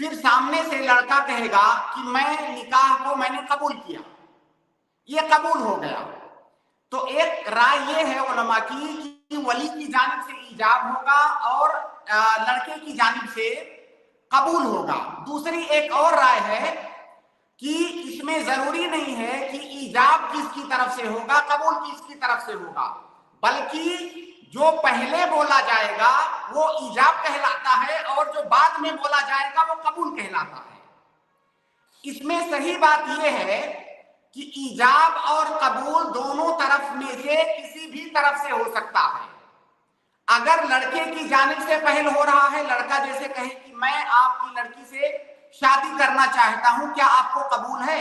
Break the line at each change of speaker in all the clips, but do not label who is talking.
پھر سامنے سے لڑکا کہے گا کہ میں نکاح کو میں نے قبول کیا، یہ قبول ہو گیا، تو ایک رائے یہ ہے علماء کی کہ ولی کی جانب سے ایجاب ہوگا اور لڑکے کی جانب سے قبول ہوگا۔ دوسری ایک اور رائے ہے کہ اس میں ضروری نہیں ہے کہ ایجاب کس کی طرف سے ہوگا، قبول کس کی طرف سے ہوگا، بلکہ جو پہلے بولا جائے گا وہ ایجاب کہلاتا ہے اور جو بعد میں بولا جائے گا وہ قبول کہلاتا ہے۔ اس میں صحیح بات یہ ہے کہ ایجاب اور قبول دونوں طرف میں سے کسی بھی طرف سے ہو سکتا ہے۔ اگر لڑکے کی جانب سے پہل ہو رہا ہے، لڑکا جیسے کہے کہ میں آپ کی لڑکی سے شادی کرنا چاہتا ہوں، کیا آپ کو قبول ہے؟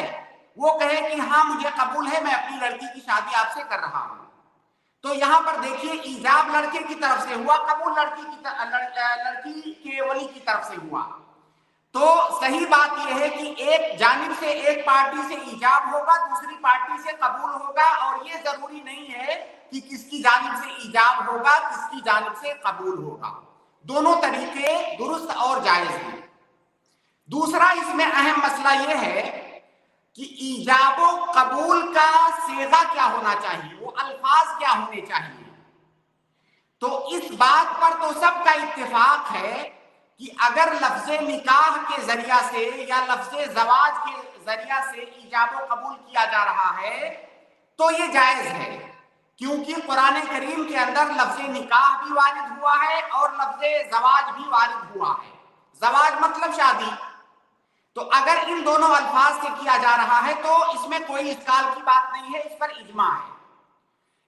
وہ کہے کہ ہاں مجھے قبول ہے، میں اپنی لڑکی کی شادی آپ سے کر رہا ہوں، تو یہاں پر دیکھیے ایجاب لڑکے کی طرف سے ہوا، قبول لڑکی کے ولی کی طرف سے ہوا۔ تو صحیح بات یہ ہے کہ ایک جانب سے ایک پارٹی سے ایجاب ہوگا، دوسری پارٹی سے قبول ہوگا، اور یہ ضروری نہیں ہے کہ کس کی جانب سے ایجاب ہوگا کس کی جانب سے قبول ہوگا، دونوں طریقے درست اور جائز ہیں۔ دوسرا اس میں اہم مسئلہ یہ ہے کہ ایجاب و قبول کا صیغہ کیا ہونا چاہیے، وہ الفاظ کیا ہونے چاہیے۔ تو اس بات پر تو سب کا اتفاق ہے کہ اگر لفظ نکاح کے ذریعہ سے یا لفظ زواج کے ذریعہ سے ایجاب و قبول کیا جا رہا ہے تو یہ جائز ہے، کیونکہ قرآن کریم کے اندر لفظ نکاح بھی وارد ہوا ہے اور لفظ زواج بھی وارد ہوا ہے۔ زواج مطلب شادی، تو اگر ان دونوں الفاظ سے کیا جا رہا ہے تو اس میں کوئی اشکال کی بات نہیں ہے، اس پر اجماع ہے۔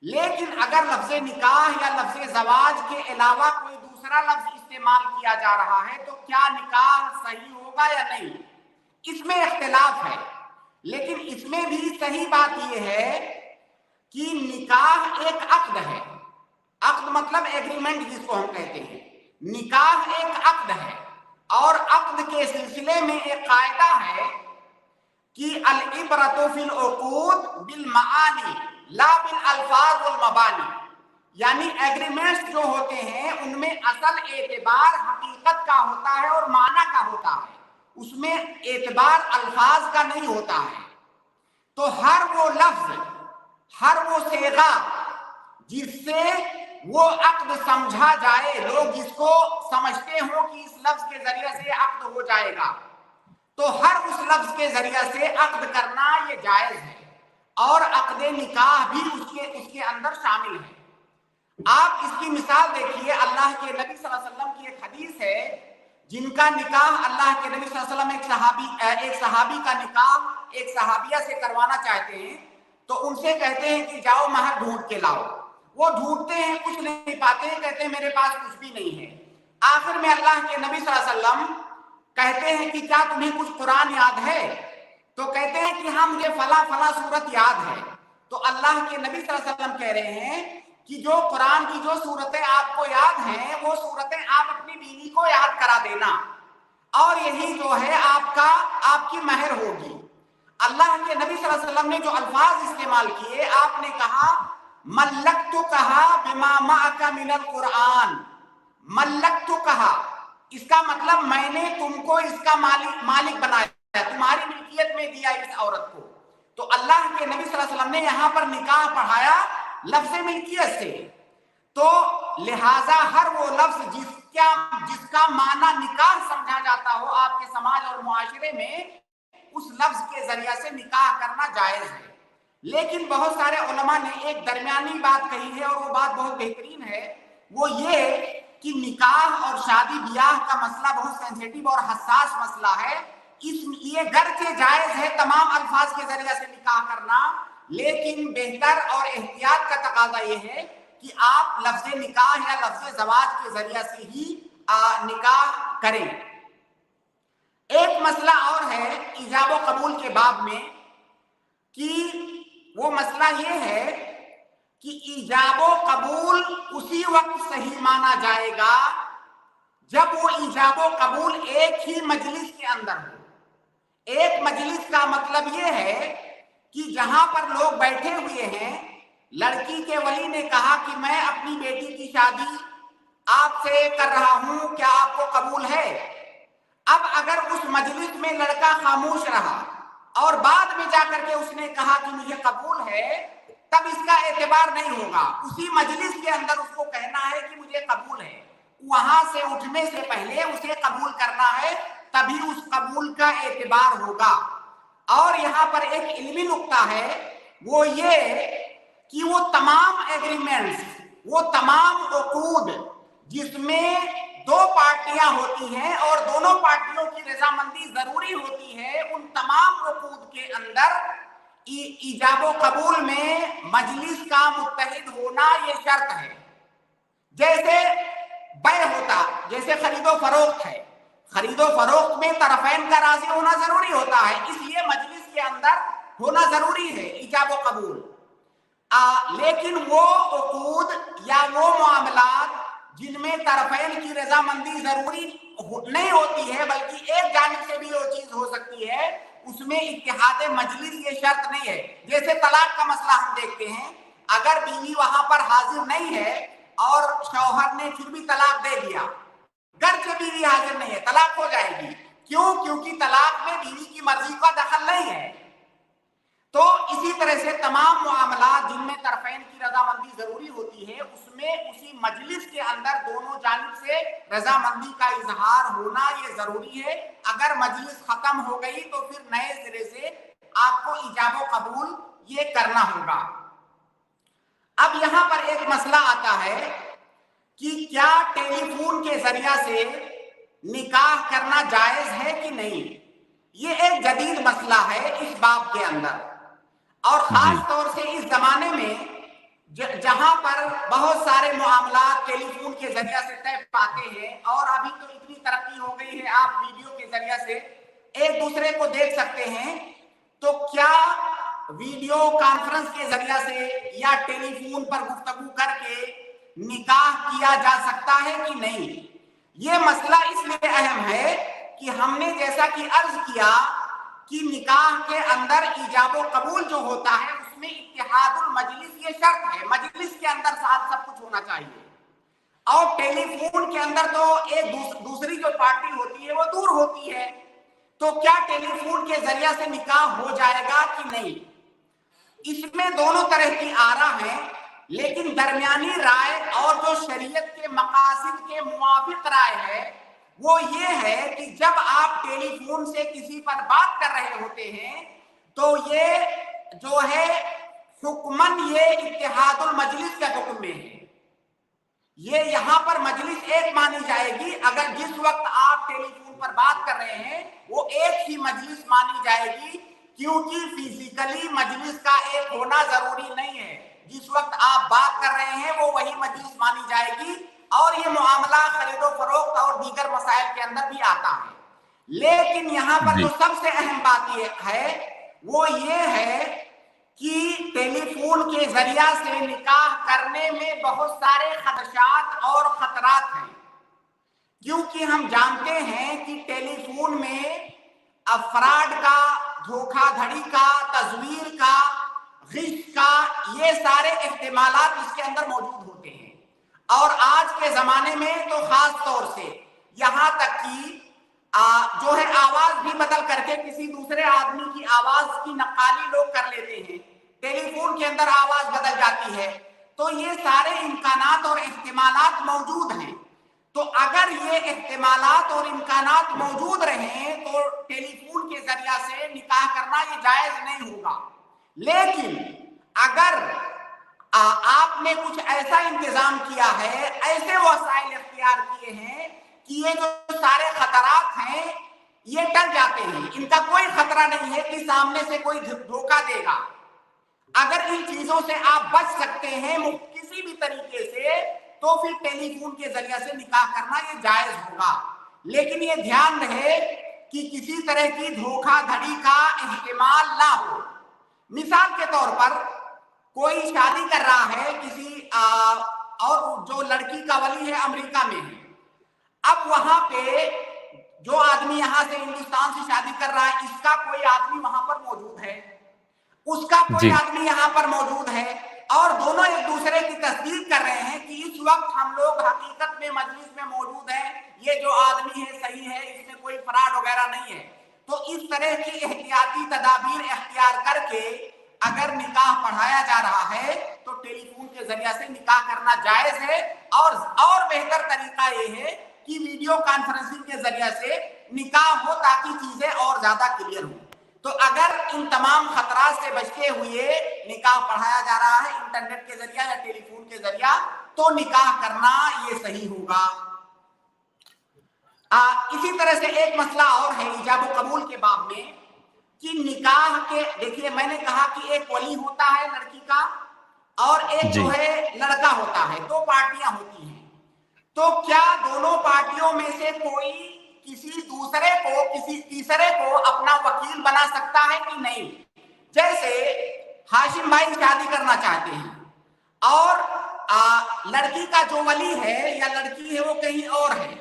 لیکن اگر لفظ نکاح یا لفظ زواج کے علاوہ کوئی دوسرا لفظ استعمال کیا جا رہا ہے تو کیا نکاح صحیح ہوگا یا نہیں، اس میں اختلاف ہے۔ لیکن اس میں بھی صحیح بات یہ ہے کہ نکاح ایک عقد ہے، عقد مطلب ایگریمنٹ جس کو ہم کہتے ہیں، نکاح ایک عقد ہے، اور عقد کے سلسلے میں ایک قاعدہ ہے کہ العبرۃ فی العقود بالمعانی لا بالالفاظ والمبانی، یعنی ایگریمنٹس جو ہوتے ہیں ان میں اصل اعتبار حقیقت کا ہوتا ہے اور معنی کا ہوتا ہے، اس میں اعتبار الفاظ کا نہیں ہوتا ہے۔ تو ہر وہ لفظ، ہر وہ صیغہ جس سے وہ عقد سمجھا جائے، لوگ جس کو سمجھتے ہوں کہ اس لفظ کے ذریعے سے عقد ہو جائے گا، تو ہر اس لفظ کے ذریعے سے عقد کرنا یہ جائز ہے، اور عقد نکاح بھی اس کے اندر شامل ہے۔ آپ اس کی مثال دیکھیے، اللہ کے نبی صلی اللہ علیہ وسلم کی ایک حدیث ہے جن کا نکاح اللہ کے نبی صلی اللہ علیہ وسلم ایک صحابی کا نکاح ایک صحابیہ سے کروانا چاہتے ہیں، تو ان سے کہتے ہیں کہ جاؤ مہر ڈھونڈ کے لاؤ۔ وہ ڈھونڈتے ہیں، کچھ نہیں پاتے ہیں، کہتے ہیں میرے پاس کچھ بھی نہیں ہے۔ آخر میں اللہ کے نبی صلی اللہ علیہ وسلم کہتے ہیں کہ کیا تمہیں کچھ قرآن یاد ہے؟ تو کہتے ہیں کہ ہاں مجھے فلاں فلاں سورت یاد ہے۔ تو اللہ کے نبی صلی اللہ علیہ وسلم کہہ رہے ہیں کہ جو قرآن کی جو صورتیں آپ کو یاد ہیں وہ صورتیں آپ اپنی بیوی کو یاد کرا دینا، اور یہی جو ہے آپ کی مہر ہوگی۔ اللہ کے نبی صلی اللہ علیہ وسلم نے جو الفاظ استعمال کیے، آپ نے کہا ملکتو، کہا بما معک من القرآن، ملکتو کہا، اس کا مطلب میں نے تم کو اس کا مالک بنایا، تمہاری ملکیت میں دیا اس عورت کو۔ تو اللہ کے نبی صلی اللہ علیہ وسلم نے یہاں پر نکاح پڑھایا لفظ ملکیت سے، تو لہذا ہر وہ لفظ جس کا معنی نکاح سمجھا جاتا ہو آپ کے سماج اور معاشرے میں، اس لفظ کے ذریعے سے نکاح کرنا جائز ہے۔ لیکن بہت سارے علماء نے ایک درمیانی بات کہی ہے، اور وہ بات بہت بہترین ہے، وہ یہ کہ نکاح اور شادی بیاہ کا مسئلہ بہت سینسیٹیو اور حساس مسئلہ ہے، یہ گرچہ جائز ہے تمام الفاظ کے ذریعے سے نکاح کرنا، لیکن بہتر اور احتیاط کا تقاضا یہ ہے کہ آپ لفظ نکاح یا لفظ زواج کے ذریعے سے ہی نکاح کریں۔ ایک مسئلہ اور ہے ایجاب و قبول کے باب میں، کہ وہ مسئلہ یہ ہے کہ ایجاب و قبول اسی وقت صحیح مانا جائے گا جب وہ ایجاب و قبول ایک ہی مجلس کے اندر ہو۔ ایک مجلس کا مطلب یہ ہے کہ جہاں پر لوگ بیٹھے ہوئے ہیں، لڑکی کے ولی نے کہا کہ میں اپنی بیٹی کی شادی آپ سے کر رہا ہوں، کیا آپ کو قبول ہے؟ اب اگر اس مجلس میں لڑکا خاموش رہا اور بعد میں جا کر کے اس نے کہا کہ مجھے قبول ہے، تب اس کا اعتبار نہیں ہوگا. اسی مجلس کے اندر اس کو کہنا ہے کہ مجھے قبول ہے، وہاں سے اٹھنے سے پہلے اسے قبول کرنا ہے، تبھی اس قبول کا اعتبار ہوگا. اور یہاں پر ایک علمی نقطہ ہے، وہ یہ کہ وہ تمام ایگریمنٹس، وہ تمام عقود جس میں دو پارٹیاں ہوتی ہیں اور دونوں پارٹیوں کی رضامندی ضروری ہوتی ہے، ان تمام عقود کے اندر ایجاب و قبول میں مجلس کا متحد ہونا یہ شرط ہے. جیسے بیع ہوتا، جیسے خرید و فروخت ہے، خرید و فروخت میں طرفین کا راضی ہونا ضروری ہوتا ہے، اس لیے مجلس کے اندر ہونا ضروری ہے ایجاب و قبول. لیکن وہ عقود یا وہ معاملات جن میں طرفین کی رضامندی ضروری نہیں ہوتی ہے بلکہ ایک جانب سے بھی وہ چیز ہو سکتی ہے، اس میں اتحاد مجلس یہ شرط نہیں ہے. جیسے طلاق کا مسئلہ ہم دیکھتے ہیں، اگر بیوی وہاں پر حاضر نہیں ہے اور شوہر نے پھر بھی طلاق دے دیا، گرچہ بیوی حاضر نہیں ہے، طلاق ہو جائے گی. کیوں؟ کیونکہ طلاق میں بیوی کی مرضی کا دخل نہیں ہے. تو اسی طرح سے تمام معاملات جن میں طرفین کی رضامندی ضروری ہوتی ہے، اس میں اسی مجلس کے اندر دونوں جانب سے رضامندی کا اظہار ہونا یہ ضروری ہے. اگر مجلس ختم ہو گئی تو پھر نئے سرے سے آپ کو ایجاب و قبول یہ کرنا ہوگا. اب یہاں پر ایک مسئلہ آتا ہے کہ کیا ٹیلی فون کے ذریعہ سے نکاح کرنا جائز ہے کہ نہیں. یہ ایک جدید مسئلہ ہے اس باب کے اندر، اور خاص طور سے اس زمانے میں جہاں پر بہت سارے معاملات ٹیلی فون کے ذریعہ سے طے پاتے ہیں، اور ابھی تو اتنی ترقی ہو گئی ہے آپ ویڈیو کے ذریعہ سے ایک دوسرے کو دیکھ سکتے ہیں. تو کیا ویڈیو کانفرنس کے ذریعہ سے یا ٹیلی فون پر گفتگو کر کے نکاح کیا جا سکتا ہے کہ نہیں. یہ مسئلہ اس لیے اہم ہے کہ ہم نے جیسا کہ عرض کیا کہ نکاح کے اندر ایجاب و قبول جو ہوتا ہے اس میں اتحاد المجلس یہ شرط ہے، مجلس کے اندر ساتھ سب کچھ ہونا چاہیے. اور ٹیلی فون کے اندر تو ایک دوسری جو پارٹی ہوتی ہے وہ دور ہوتی ہے، تو کیا ٹیلی فون کے ذریعہ سے نکاح ہو جائے گا کہ نہیں. اس میں دونوں طرح کی آرا ہیں، لیکن درمیانی رائے اور جو شریعت کے مقاصد کے موافق رائے ہے وہ یہ ہے کہ جب آپ ٹیلی فون سے کسی پر بات کر رہے ہوتے ہیں تو یہ جو ہے حکمن یہ اتحاد المجلس کے حکم میں ہے. یہ یہاں پر مجلس ایک مانی جائے گی. اگر جس وقت آپ ٹیلی فون پر بات کر رہے ہیں وہ ایک ہی مجلس مانی جائے گی، کیونکہ فزیکلی مجلس کا ایک ہونا ضروری نہیں ہے. جس وقت آپ بات کر رہے ہیں وہ وہی مجلس مانی جائے گی، اور یہ معاملہ خرید و فروخت اور دیگر مسائل کے اندر بھی آتا ہے. لیکن یہاں پر جو سب سے اہم بات یہ ہے وہ یہ ہے کہ ٹیلی فون کے ذریعہ سے نکاح کرنے میں بہت سارے خدشات اور خطرات ہیں، کیونکہ ہم جانتے ہیں کہ ٹیلی فون میں افراد کا، دھوکہ دھڑی کا، تزویر کا، غش کا، یہ سارے احتمالات اس کے اندر موجود ہوتے ہیں. اور آج کے زمانے میں تو خاص طور سے یہاں تک کہ جو ہے آواز بھی بدل کر کے کسی دوسرے آدمی کی آواز کی نقالی لوگ کر لیتے ہیں، ٹیلی فون کے اندر آواز بدل جاتی ہے. تو یہ سارے امکانات اور احتمالات موجود ہیں. تو اگر یہ احتمالات اور امکانات موجود رہیں تو ٹیلی فون کے ذریعہ سے نکاح کرنا یہ جائز نہیں ہوگا. لیکن اگر آپ نے کچھ ایسا انتظام کیا ہے، ایسے وسائل اختیار کیے ہیں کہ یہ جو سارے خطرات ہیں یہ ٹل جاتے ہیں، ان کا کوئی خطرہ نہیں ہے کہ سامنے سے کوئی دھوکہ دے گا. اگر ان چیزوں سے آپ بچ سکتے ہیں کسی بھی طریقے سے تو پھر ٹیلی فون کے ذریعہ سے نکاح کرنا یہ جائز ہوگا. لیکن یہ دھیان رہے کہ کسی طرح کی دھوکہ دھڑی کا احتمال نہ ہو. مثال کے طور پر کوئی شادی کر رہا ہے کسی اور جو لڑکی کا ولی ہے امریکہ میں ہے، اب وہاں پہ جو آدمی یہاں سے ہندوستان سے شادی کر رہا ہے اس کا کوئی آدمی وہاں پر موجود ہے، اس کا کوئی آدمی یہاں پر موجود ہے. اور دونوں ایک دوسرے کی تصدیق کر رہے ہیں کہ اس وقت ہم لوگ حقیقت میں مجلس میں موجود ہیں, یہ جو آدمی ہے صحیح ہے, اس میں کوئی فراڈ وغیرہ نہیں ہے. تو اس طرح کی احتیاطی تدابیر اختیار کر کے اگر نکاح پڑھایا جا رہا ہے تو ٹیلی فون کے ذریعے سے نکاح کرنا جائز ہے, اور بہتر طریقہ یہ ہے کہ ویڈیو کانفرنسنگ کے ذریعے سے نکاح ہو تاکہ چیزیں اور زیادہ کلیئر ہوں. تو اگر ان تمام خطرات سے بچتے ہوئے نکاح پڑھایا جا رہا ہے انٹرنیٹ کے ذریعہ یا ٹیلی فون کے ذریعہ, تو نکاح کرنا یہ صحیح ہوگا. اسی طرح سے ایک مسئلہ اور ہے ایجاب و قبول کے باب میں کہ نکاح کے, دیکھیے میں نے کہا کہ ایک ولی ہوتا ہے لڑکی کا اور ایک جو ہے لڑکا ہوتا ہے, دو پارٹیاں ہوتی ہیں. تو کیا دونوں پارٹیوں میں سے کوئی کسی دوسرے کو, کسی تیسرے کو اپنا وکیل بنا سکتا ہے کہ نہیں؟ جیسے ہاشم بھائی شادی کرنا چاہتے ہیں اور لڑکی کا جو ولی ہے یا لڑکی ہے وہ کہیں اور ہے,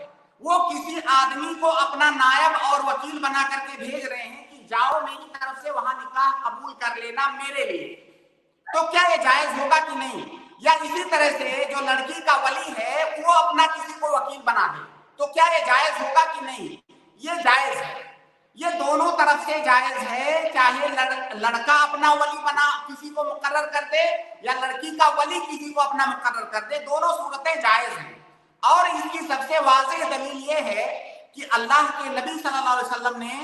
وہ کسی آدمی کو اپنا نائب اور وکیل بنا کر کے بھیج رہے ہیں کہ جاؤ میری طرف سے وہاں نکاح قبول کر لینا میرے لیے, تو کیا یہ جائز ہوگا کہ نہیں؟ یا اسی طرح سے جو لڑکی کا ولی ہے وہ اپنا کسی کو وکیل بنا دے, تو کیا یہ جائز ہوگا کہ نہیں؟ یہ جائز ہے, یہ دونوں طرف سے جائز ہے, چاہے لڑکا اپنا ولی بنا کسی کو مقرر کر دے یا لڑکی کا ولی کسی کو اپنا مقرر کر دے, دونوں صورتیں جائز ہیں. اور اس کی سب سے واضح دلیل یہ ہے کہ اللہ کے نبی صلی اللہ علیہ وسلم نے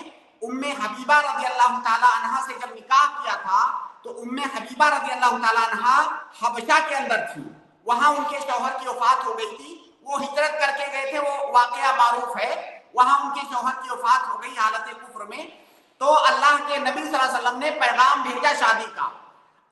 ام حبیبہ رضی اللہ تعالی عنہا سے جب نکاح کیا تھا تو ام حبیبہ رضی اللہ تعالی عنہا حبشہ کے اندر تھی, وہاں ان کے شوہر کی وفات ہو گئی تھی, وہ ہجرت کر کے گئے تھے, وہ واقعہ معروف ہے, وہاں ان کے شوہر کی وفات ہو گئی حالت کفر میں. تو اللہ کے نبی صلی اللہ علیہ وسلم نے پیغام بھیجا شادی کا,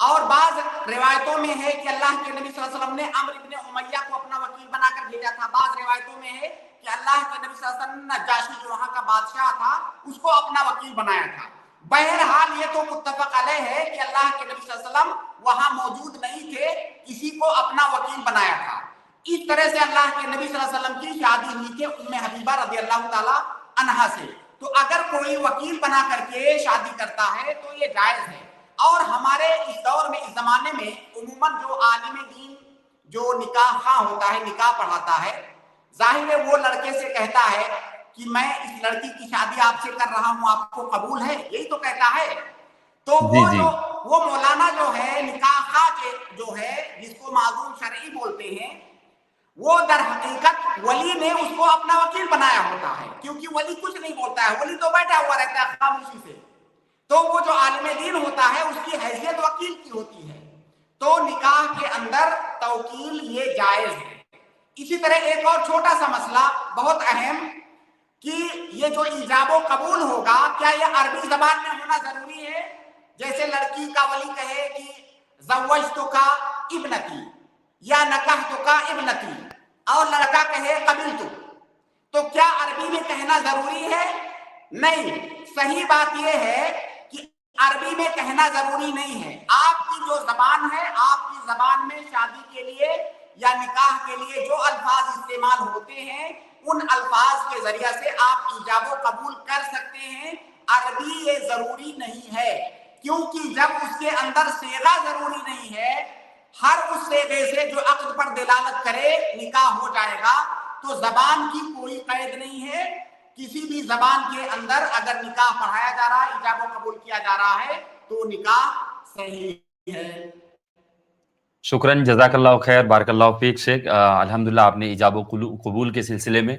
اور بعض روایتوں میں ہے کہ اللہ کے نبی صلی اللہ علیہ وسلم نے عمرو ابن امیہ کو اپنا وکیل بنا کر بھیجا تھا, بعض روایتوں میں ہے کہ اللہ کے نبی صلی اللہ علیہ وسلم نے نجاشی جو وہاں کا بادشاہ تھا اس کو اپنا وکیل بنایا تھا. بہرحال یہ تو متفق علیہ ہے کہ اللہ کے نبی صلی اللہ علیہ وسلم وہاں موجود نہیں تھے, کسی کو اپنا وکیل بنایا تھا. اس طرح سے اللہ کے نبی صلی اللہ علیہ وسلم کی شادی ہوئی تھی ام حبیبہ رضی اللہ تعالی عنہا سے. تو اگر کوئی وکیل بنا کر کے شادی کرتا ہے تو یہ جائز ہے. اور ہمارے اس دور میں, اس زمانے میں عموماً جو عالم دین جو نکاح خواہ ہوتا ہے, نکاح پڑھاتا ہے, ظاہر ہے وہ لڑکے سے کہتا ہے کہ میں اس لڑکی کی شادی آپ سے کر رہا ہوں, آپ کو قبول ہے, یہی تو کہتا ہے. تو وہ مولانا جو ہے نکاح خواہ کے جو ہے جس کو معذور شرعی بولتے ہیں, وہ در حقیقت ولی نے اس کو اپنا وکیل بنایا ہوتا ہے, کیونکہ ولی کچھ نہیں بولتا ہے, ولی تو بیٹھا ہوا رہتا ہے خاموشی سے. تو وہ جو عالم دین ہوتا ہے اس کی حیثیت وکیل کی ہوتی ہے. تو نکاح کے اندر توکیل یہ جائز ہے. اسی طرح ایک اور چھوٹا سا مسئلہ بہت اہم کہ یہ جو ایجاب و قبول ہوگا کیا یہ عربی زبان میں ہونا ضروری ہے؟ جیسے لڑکی کا ولی کہے کہ زوجتک ابنتی یا نکحتک ابنتی, اور لڑکا کہے قبلت, تو کیا عربی میں کہنا ضروری ہے؟ نہیں. صحیح بات یہ ہے کہ عربی میں کہنا ضروری نہیں ہے. آپ کی جو زبان ہے, آپ کی زبان میں شادی کے لیے یا نکاح کے لیے جو الفاظ استعمال ہوتے ہیں ان الفاظ کے ذریعے سے آپ ایجاب و قبول کر سکتے ہیں. عربی یہ ضروری نہیں ہے, کیونکہ جب اس کے اندر صیغہ ضروری نہیں ہے, ہر اس صیغے سے جو عقد پر دلالت کرے نکاح ہو جائے گا. تو زبان کی کوئی قید نہیں ہے, کسی بھی زبان کے اندر اگر نکاح پڑھایا جا رہا ہے, ایجاب و قبول کیا جا رہا ہے, تو نکاح صحیح ہے.
شکراً, جزاک اللہ خیر, بارک اللہ فیک شیخ. الحمدللہ آپ نے ایجاب و قبول کے سلسلے میں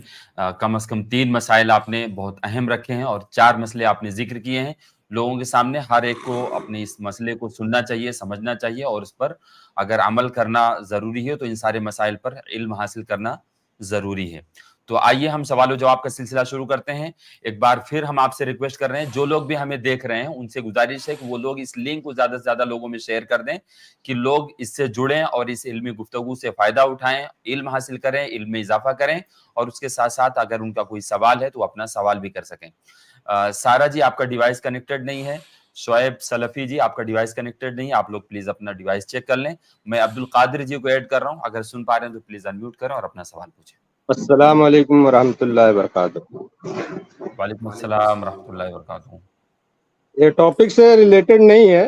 کم از کم 3 مسائل آپ نے بہت اہم رکھے ہیں, اور 4 مسئلے آپ نے ذکر کیے ہیں لوگوں کے سامنے. ہر ایک کو اپنے اس مسئلے کو سننا چاہیے, سمجھنا چاہیے, اور اس پر اگر عمل کرنا ضروری ہے تو ان سارے مسائل پر علم حاصل کرنا ضروری ہے. تو آئیے ہم سوال و جواب کا سلسلہ شروع کرتے ہیں. ایک بار پھر ہم آپ سے ریکویسٹ کر رہے ہیں, جو لوگ بھی ہمیں دیکھ رہے ہیں ان سے گزارش ہے کہ وہ لوگ اس لنک کو زیادہ سے زیادہ لوگوں میں شیئر کر دیں کہ لوگ اس سے جڑیں اور اس علمی گفتگو سے فائدہ اٹھائیں, علم حاصل کریں, علم میں اضافہ کریں, اور اس کے ساتھ ساتھ اگر ان کا کوئی سوال ہے تو اپنا سوال بھی کر سکیں. سارا جی آپ کا ڈیوائس کنیکٹڈ نہیں ہے. شعیب سلفی جی آپ کا ڈیوائس کنیکٹڈ نہیں ہے, آپ لوگ پلیز اپنا ڈیوائس چیک کر لیں. میں عبد القادر جی کو ایڈ کر رہا ہوں, اگر سن پا رہے ہیں تو پلیز انمیوٹ کریں اور اپنا سوال پوچھیں.
السلام علیکم ورحمۃ اللہ وبرکاتہ.
وعلیکم السلام ورحمۃ اللہ وبرکاتہ.
یہ ٹاپک سے ریلیٹڈ نہیں ہے,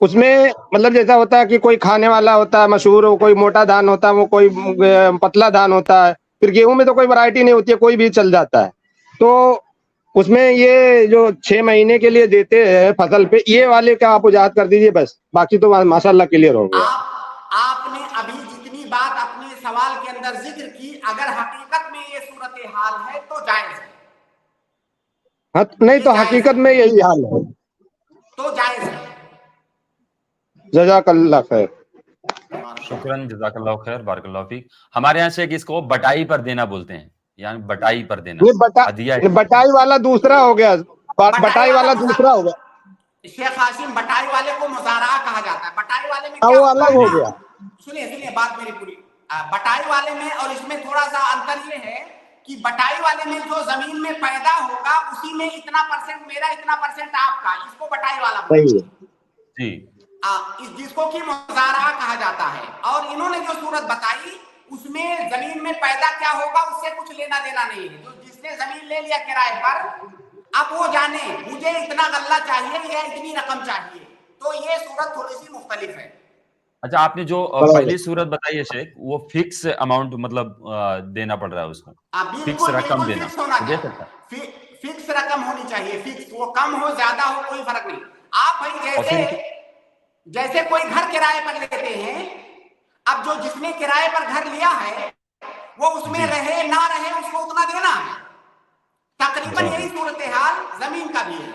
اس میں مطلب جیسا ہوتا ہے کہ کوئی کھانے والا ہوتا ہے مشہور، ہو کوئی موٹا دھان ہوتا ہے، وہ کوئی پتلا دھان ہوتا ہے، پھر گیہوں میں تو کوئی ورائٹی نہیں ہوتی ہے، کوئی بھی چل جاتا ہے. تو اس میں یہ جو 6 مہینے کے لیے دیتے ہیں فصل پہ، یہ والے کا آپ وضاحت کر دیجیے بس، باقی تو ماشاء اللہ کلیئر ہو گیا.
آپ نے ابھی جتنی بات اپنے سوال کے اندر ذکر کی، اگر حقیقت میں یہ صورتحال ہے تو جائز ہے.
نہیں تو حقیقت میں یہی حال ہے.
تو جائز ہے.
جزاک اللہ خیر.
شکراً، جزاک اللہ خیر، بارک اللہ فیک. ہمارے یہاں سے اس کو بٹائی پر دینا بولتے ہیں، یعنی بٹائی پر دینا.
بٹائی والا دوسرا ہو گیا، بٹائی والا دوسرا ہو گیا.
شیخ ہاشم، بٹائی والے کو مزارعہ کہا جاتا ہے. بٹائی والے میں کیا
وہ
ہوتا
الگ
ہے
ہو
نا،
گیا.
سنیے بات میری پوری. بٹائی والے میں اور اس میں تھوڑا سا انتر یہ ہے کہ بٹائی والے میں جو زمین میں پیدا ہوگا اسی میں اتنا پرسنٹ میرا، اتنا پرسنٹ آپ کا، اس کو بٹائی والا بولتے ہیں.
جی،
جس کو کہ مزارعہ کہا جاتا ہے. اور انہوں نے جو صورت بتائی اس میں زمین میں پیدا کیا ہوگا اس سے کچھ لینا دینا نہیں ہے. جس نے زمین لے لیا کرائے پر، اب وہ جانے مجھے اتنا غلہ چاہیے یا اتنی رقم چاہیے، تو یہ صورت تھوڑی سی مختلف ہے.
اچھا، آپ نے جو پہلی صورت بتائی ہے شیخ، وہ فکس اماؤنٹ مطلب دینا پڑ رہا ہے اس کو، فکس رقم دینا، دے سکتا ہے.
فکس رقم ہونی چاہیے، فکس، وہ کم ہو زیادہ ہو کوئی فرق نہیں. آپ بھائی جیسے کوئی گھر کرائے پر لیتے ہیں، اب جو جس نے کرائے پر گھر لیا ہے وہ اس میں رہے نہ رہے اس کو اتنا دینا ہے. تقریباً یہی صورتحال زمین کا بھی ہے.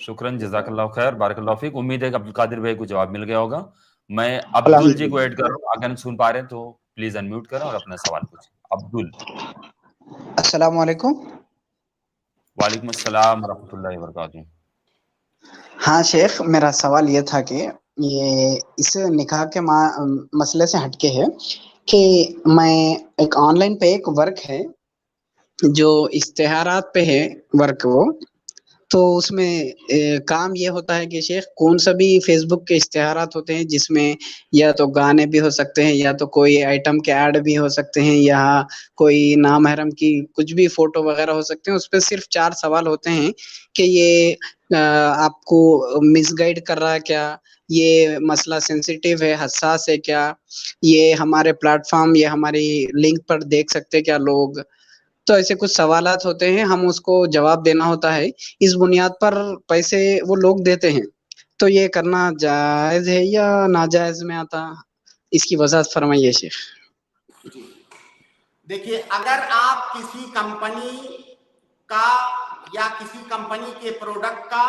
شکراً، جزاک اللہ خیر، بارک اللہ فیک. امید ہے کہ عبدالقادر بھائی کو جواب مل گیا ہوگا. میں عبدل جی کو ایڈ کر رہا ہوں، اگر سن پا رہے ہیں تو پلیز انمیوٹ کریں اور اپنا سوال پوچھیں. عبدل.
السلام علیکم.
وعلیکم السلام ورحمۃ اللہ وبرکاتہ.
ہاں شیخ، میرا سوال یہ تھا کہ یہ اس نکاح کے مسئلے سے ہٹ کے ہے کہ میں ایک آن لائن پہ ایک ورک ہے جو اشتہارات پہ ہے ورک، وہ تو اس میں کام یہ ہوتا ہے کہ شیخ کون سا بھی فیس بک کے اشتہارات ہوتے ہیں جس میں یا تو گانے بھی ہو سکتے ہیں، یا تو کوئی آئٹم کے ایڈ بھی ہو سکتے ہیں، یا کوئی نامحرم کی کچھ بھی فوٹو وغیرہ ہو سکتے ہیں. اس پہ صرف 4 سوال ہوتے ہیں کہ یہ آپ کو مس گائیڈ کر رہا ہے کیا، یہ مسئلہ سینسیٹیو ہے، حساس ہے کیا، یہ ہمارے پلیٹ فارم یا ہماری لنک پر دیکھ سکتے کیا لوگ. تو ایسے کچھ سوالات ہوتے ہیں، ہم اس کو جواب دینا ہوتا ہے. اس بنیاد پر پیسے وہ لوگ دیتے ہیں. تو یہ کرنا جائز ہے یا ناجائز میں آتا، اس کی وضاحت فرمائیے شیخ.
دیکھیے، اگر آپ کسی کمپنی کا یا کسی کمپنی کے پروڈکٹ کا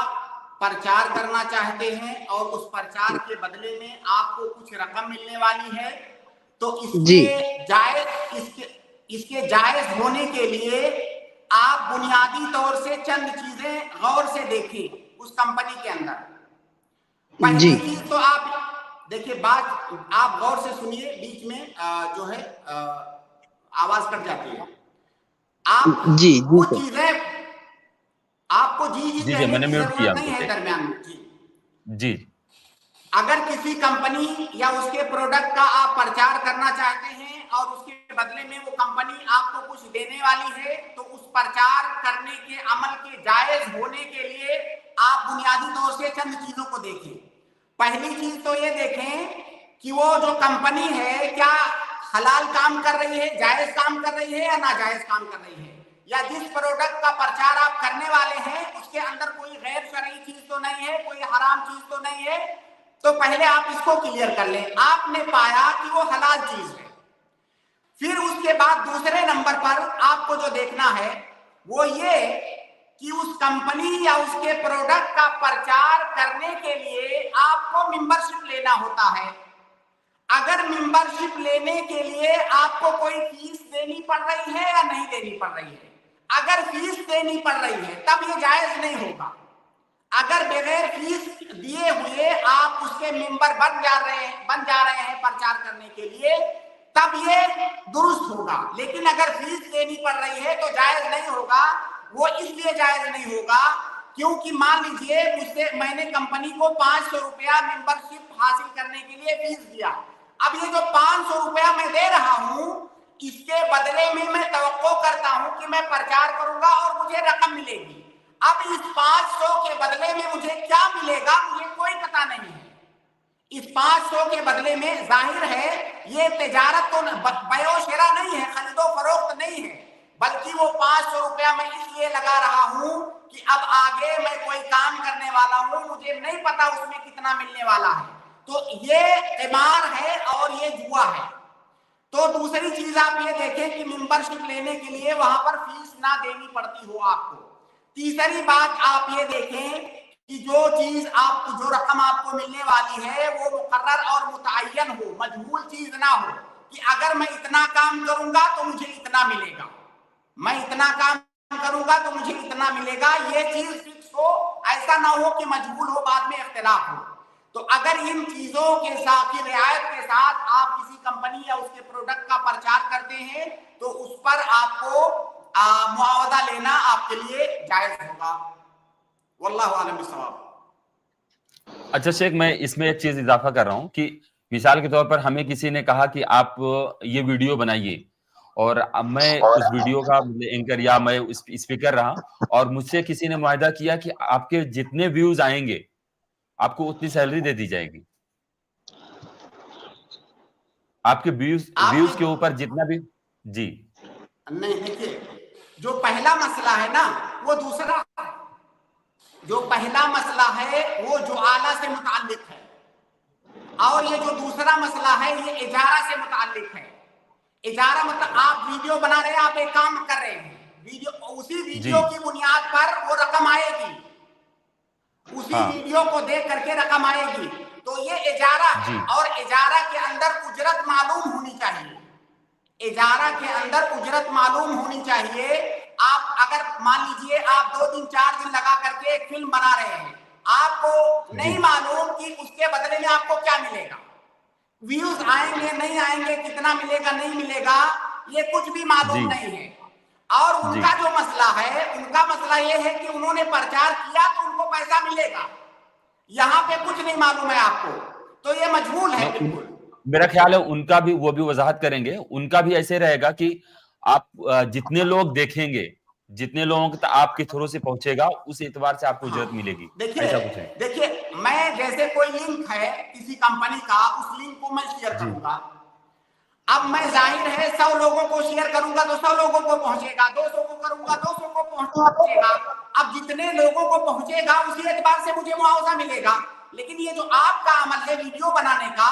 پرچار کرنا چاہتے ہیں اور اس پرچار کے بدلے میں آپ کو کچھ رقم ملنے والی ہے، تو
جی
اس کے جائز ہونے کے لیے آپ بنیادی طور سے چند چیزیں غور سے دیکھیں اس کمپنی کے اندر. پہلی
جی
چیز تو آپ دیکھیے، بات آپ غور سے سنیے، بیچ میں جو ہے آواز کٹ جاتی ہے. آپ
جی
وہ
سر.
چیزیں آپ کو جی
جی
کہنے
میں نے
کی
میوٹ کیا
ضرورت
ان کو.
نہیں ہے درمیان میں.
جی،
اگر کسی کمپنی یا اس کے پروڈکٹ کا آپ پرچار کرنا چاہتے ہیں اور اس کے بدلے میں وہ کمپنی آپ کو کچھ دینے والی ہے، تو اس پرچار کرنے کے عمل کے جائز ہونے کے لیے آپ بنیادی طور سے چند چیزوں کو دیکھیں. پہلی چیز تو یہ دیکھیں کہ وہ جو کمپنی ہے کیا حلال کام کر رہی ہے، جائز کام کر رہی ہے یا ناجائز کام کر رہی ہے، یا جس پروڈکٹ کا پرچار آپ کرنے والے ہیں اس کے اندر کوئی غیر شرعی چیز تو نہیں ہے، کوئی حرام چیز تو نہیں ہے. تو پہلے آپ اس کو کلیئر کر لیں. آپ نے پایا کہ وہ حلال چیز ہے، پھر اس کے بعد دوسرے نمبر پر آپ کو جو دیکھنا ہے وہ یہ کہ اس کمپنی یا اس کے پروڈکٹ کا پرچار کرنے کے لیے آپ کو ممبرشپ لینا ہوتا ہے. اگر ممبرشپ لینے کے لیے آپ کو کوئی فیس دینی پڑ رہی ہے یا نہیں دینی پڑ رہی ہے، اگر فیس دینی پڑ رہی ہے تب یہ جائز نہیں ہوگا. اگر بغیر فیس دیے ہوئے آپ اس کے ممبر بن جا رہے ہیں پرچار کرنے کے لیے، تب یہ درست ہوگا. لیکن اگر فیس دینی پڑ رہی ہے تو جائز نہیں ہوگا. وہ اس لیے جائز نہیں ہوگا کیونکہ مان لیجیے میں نے کمپنی کو 500 روپیہ ممبرشپ حاصل کرنے کے لیے فیس دیا. اب یہ جو 500 روپیہ میں دے رہا ہوں، اس کے بدلے میں توقع کرتا ہوں کہ میں پرچار کروں گا اور مجھے رقم ملے گی. اب اس 500 کے بدلے میں مجھے کیا ملے گا مجھے کوئی پتہ نہیں. اس 500 کے بدلے میں ظاہر ہے یہ تجارت تو بیع و شراء نہیں ہے, خرید و فروخت نہیں ہے, بلکہ وہ 500 روپیہ میں اس لیے لگا رہا ہوں کہ اب آگے میں کوئی کام کرنے والا ہوں, مجھے نہیں پتا اس میں کتنا ملنے والا ہے. تو یہ قمار ہے اور یہ جوا ہے. تو دوسری چیز آپ یہ دیکھیں کہ ممبرشپ لینے کے لیے وہاں پر فیس نہ دینی پڑتی ہو آپ کو. تیسری بات آپ یہ دیکھیں کہ جو چیز آپ کو, جو رقم آپ کو ملنے والی ہے وہ مقرر اور متعین ہو, مجہول چیز نہ ہو کہ اگر میں اتنا کام کروں گا تو مجھے اتنا ملے گا, میں اتنا کام کروں گا تو مجھے اتنا ملے گا. یہ چیز فکس ہو, ایسا نہ ہو کہ مجہول ہو, بعد میں اختلاف ہو. تو اگر ان چیزوں کے ساتھ کی رعایت کے ساتھ آپ کسی کمپنی یا اس کے پروڈکٹ کا پرچار کرتے ہیں تو اس پر آپ کو معاوضہ لینا آپ کے لیے جائز ہوگا. واللہ اعلم بالصواب.
اچھا شیخ, میں اس میں ایک چیز اضافہ کر رہا ہوں کہ مثال کے طور پر ہمیں کسی نے کہا کہ آپ یہ ویڈیو بنائیے, اور اب میں اس ویڈیو کا اینکر یا میں اسپیکر رہا, اور مجھ سے کسی نے معاہدہ کیا کہ آپ کے جتنے ویوز آئیں گے آپ کو اتنی سیلری دے دی جائے گی. آپ کے ویوز کے اوپر جتنا بھی. جی
نہیں, دیکھیے جو پہلا مسئلہ ہے نا وہ دوسرا, جو پہلا مسئلہ ہے وہ جو اعلیٰ سے متعلق ہے, اور یہ جو دوسرا مسئلہ ہے یہ اجارہ سے متعلق ہے. اجارہ مطلب آپ ویڈیو بنا رہے ہیں, آپ ایک کام کر رہے ہیں, اسی ویڈیو کی بنیاد پر وہ رقم آئے گی, اسی ویڈیو کو دیکھ کر کے رقم آئے گی. تو یہ اجارہ ہے, اور اجارہ کے اندر اجرت معلوم ہونی چاہیے. اجارہ کے اندر اجرت معلوم ہونی چاہیے. آپ اگر مان لیجئے آپ 2 دن 4 دن لگا کر کے ایک فلم بنا رہے ہیں, آپ کو نہیں معلوم کہ اس کے بدلے میں آپ کو کیا ملے گا, ویوز آئیں گے نہیں آئیں گے, کتنا ملے گا نہیں ملے گا, یہ کچھ بھی معلوم نہیں ہے. اور ان کا جو مسئلہ ہے, ان کا مسئلہ یہ ہے کہ انہوں نے پرچار کیا تو ان کو پیسہ ملے گا, یہاں پہ کچھ نہیں معلوم ہے آپ کو, تو یہ مجہول ہے. بالکل
میرا خیال ہے ان کا بھی, وہ بھی وضاحت کریں گے, ان کا بھی ایسے رہے گا کہ آپ جتنے لوگ دیکھیں گے, جتنے لوگوں تک آپ کے تھرو سے پہنچے گا, اس اعتبار سے آپ کو اجرت ملے گی. ایسا کچھ ہے.
دیکھیے میں جیسے کوئی لنک ہے کسی کمپنی کا, اس لنک کو میں شیئر کروں گا. اب میں ظاہر ہے 100 لوگوں کو شیئر کروں گا تو 100 لوگوں کو پہنچے گا, 200 کو کروں گا 200 کو پہنچے گا. اب جتنے لوگوں کو پہنچے گا اسی اعتبار سے مجھے معاوضہ ملے گا. لیکن یہ جو آپ کا عمل ہے ویڈیو بنانے کا,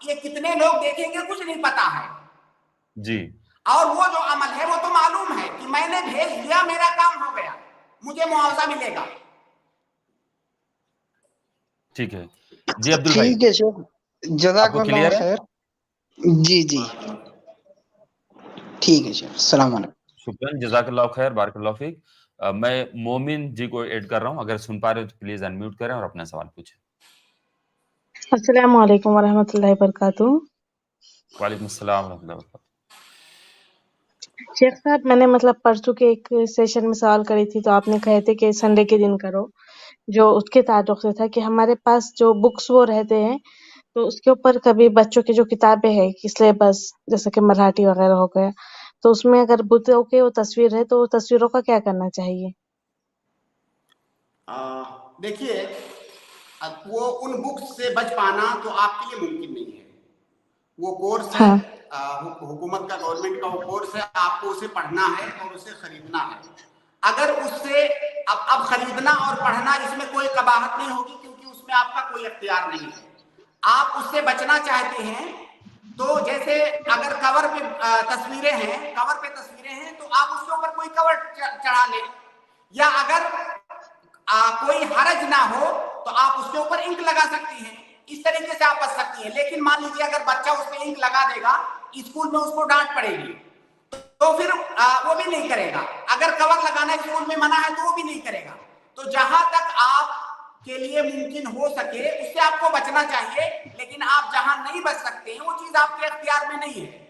یہ کتنے لوگ دیکھیں گے کچھ نہیں پتا ہے.
جی, اور
وہ جو عمل ہے وہ تو معلوم ہے کہ میں نے بھیج دیا, میرا کام ہو گیا, مجھے معاوضہ ملے گا.
ٹھیک ہے. جی عبدل بھائی,
ٹھیک ہے شیخ, جزاک اللہ خیر. جی جی ٹھیک ہے شیخ, السلام علیکم.
شکرا, جزاک اللہ خیر, بارک اللہ فیک. میں مومن جی کو ایڈ کر رہا ہوں, اگر سن پا رہے ہو تو پلیز انمیوٹ کریں اور اپنا سوال پوچھیں.
السلام علیکم ورحمۃ اللہ وبرکاتہ.
وعلیکم السلام ورحمۃ اللہ وبرکاتہ.
شیخ صاحب, میں نے پرسوں کے ایک سیشن میں سوال کری تھی, تو آپ نے کہے تھے کہ سنڈے کے دن کرو. جو اس کے تعلق سے تھا کہ ہمارے پاس جو بکس وہ رہتے ہیں, تو اس کے اوپر کبھی بچوں کی جو کتابیں ہیں سلیبس, جیسے کہ مراٹھی وغیرہ ہو گیا, تو اس میں اگر بتوں کے وہ تصویر ہے تو تصویروں کا کیا کرنا چاہیے؟
دیکھیے وہ ان بکس سے بچ پانا تو آپ کے لیے ممکن نہیں ہے. وہ کورس ہے, حکومت کا, گورنمنٹ کا وہ کورس ہے, آپ کو اسے پڑھنا ہے اور اسے خریدنا ہے. اگر اس سے اب خریدنا اور پڑھنا اس میں کوئی قباحت نہیں ہوگی, کیونکہ اس میں آپ کا کوئی اختیار نہیں ہے. آپ اس سے بچنا چاہتے ہیں تو جیسے اگر کور پہ تصویریں ہیں, تو آپ اس کے اوپر کوئی کور چڑھا لیں, یا اگر کوئی حرج نہ ہو تو آپ اس کے اوپر انک لگا سکتی ہیں. اس طریقے سے آپ بچ سکتی ہیں. لیکن مان لیجیے اگر بچہ اس پہ انک لگا دے گا, اسکول میں اس کو ڈانٹ پڑے گی, تو پھر وہ بھی نہیں کرے گا. اگر کور لگانا اسکول میں منع ہے تو وہ بھی نہیں کرے گا. تو جہاں تک آپ کے لیے ممکن ہو سکے اس سے آپ کو بچنا چاہیے, لیکن آپ جہاں نہیں بچ سکتے ہیں وہ چیز آپ کے اختیار میں نہیں ہے.